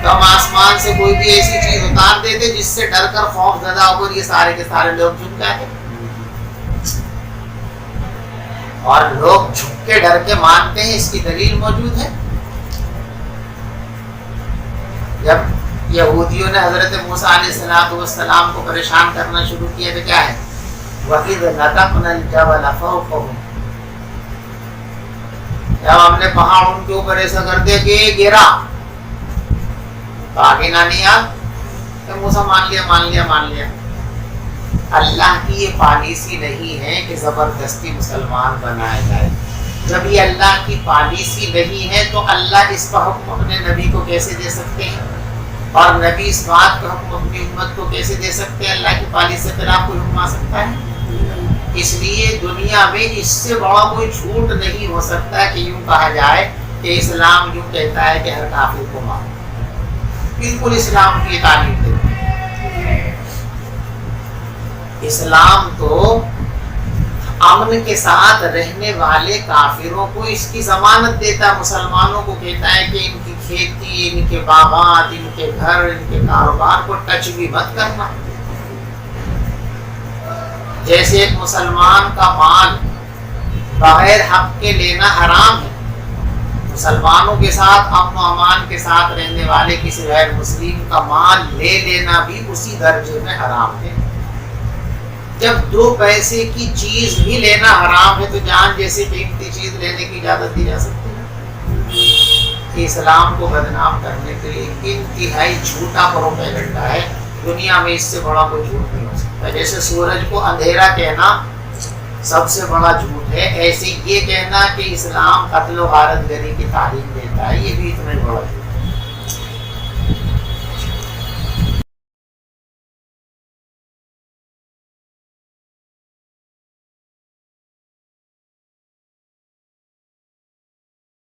تو ہم آسمان سے کوئی بھی ایسی چیز اتار دیتے جس سے ڈر کر خوف زدہ ہو کر یہ سارے کے سارے لوگ جھک جاتے. اور لوگ جھک کے ڈر کے مانتے ہیں، اس کی دلیل موجود ہے. جب یہودیوں نے حضرت موسیٰ علیہ السلام کو پریشان کرنا شروع کیا تو کیا ہے؟ وَإِذْ نَتَقْنَا الْجَبَلَ فَوْقَهُمْ، جب ہم نے پہاڑ ان کے اوپر ایسا کر دیا کہ گرا تو آگے نہ نہیں آ کہ موسیٰ مان لیا. اللہ کی یہ پالیسی نہیں ہے کہ زبردستی مسلمان بنایا جائے. جب یہ اللہ کی پالیسی نہیں ہے تو اللہ اس کا حکم اپنے نبی کو کیسے دے سکتے ہیں؟ اور نبی اس بات کا حکم اپنی امت کو کیسے دے سکتے ہیں؟ اللہ کی پالیسی سے خلاف کوئی حکم آ سکتا ہے؟ اس لیے دنیا میں اس سے بڑا کوئی جھوٹ نہیں ہو سکتا کہ یوں کہا جائے کہ اسلام یوں کہتا ہے کہ ہر کافر کو مارو. بالکل اسلام کی تعلیم دیتا ہے. اسلام تو امن کے ساتھ رہنے والے کافروں کو اس کی ضمانت دیتا ہے. مسلمانوں کو کہتا ہے کہ ان کی کھیتی، ان کے باغات، ان کے گھر، ان کے کاروبار کو ٹچ بھی مت کرنا. جیسے ایک مسلمان کا مال بغیر حق کے لینا حرام ہے، مسلمانوں کے ساتھ امن و امان کے ساتھ رہنے والے کسی غیر مسلم کا مال لے لینا بھی اسی درجے میں حرام ہے. جب 2 پیسے کی چیز بھی لینا حرام ہے تو جان جیسی قیمتی چیز لینے کی اجازت دی جا سکتی ہے. اسلام کو بدنام کرنے کے لیے انتہائی جھوٹا پروپیگنڈا ہے. دنیا میں اس سے بڑا کوئی جھوٹ نہیں ہو سکتا. جیسے سورج کو اندھیرا کہنا سب سے بڑا جھوٹ ہے، ایسے یہ کہنا کہ اسلام قتل و غارت گری کی تعلیم دیتا ہے، یہ بھی اتنا بڑا جھوٹ ہے.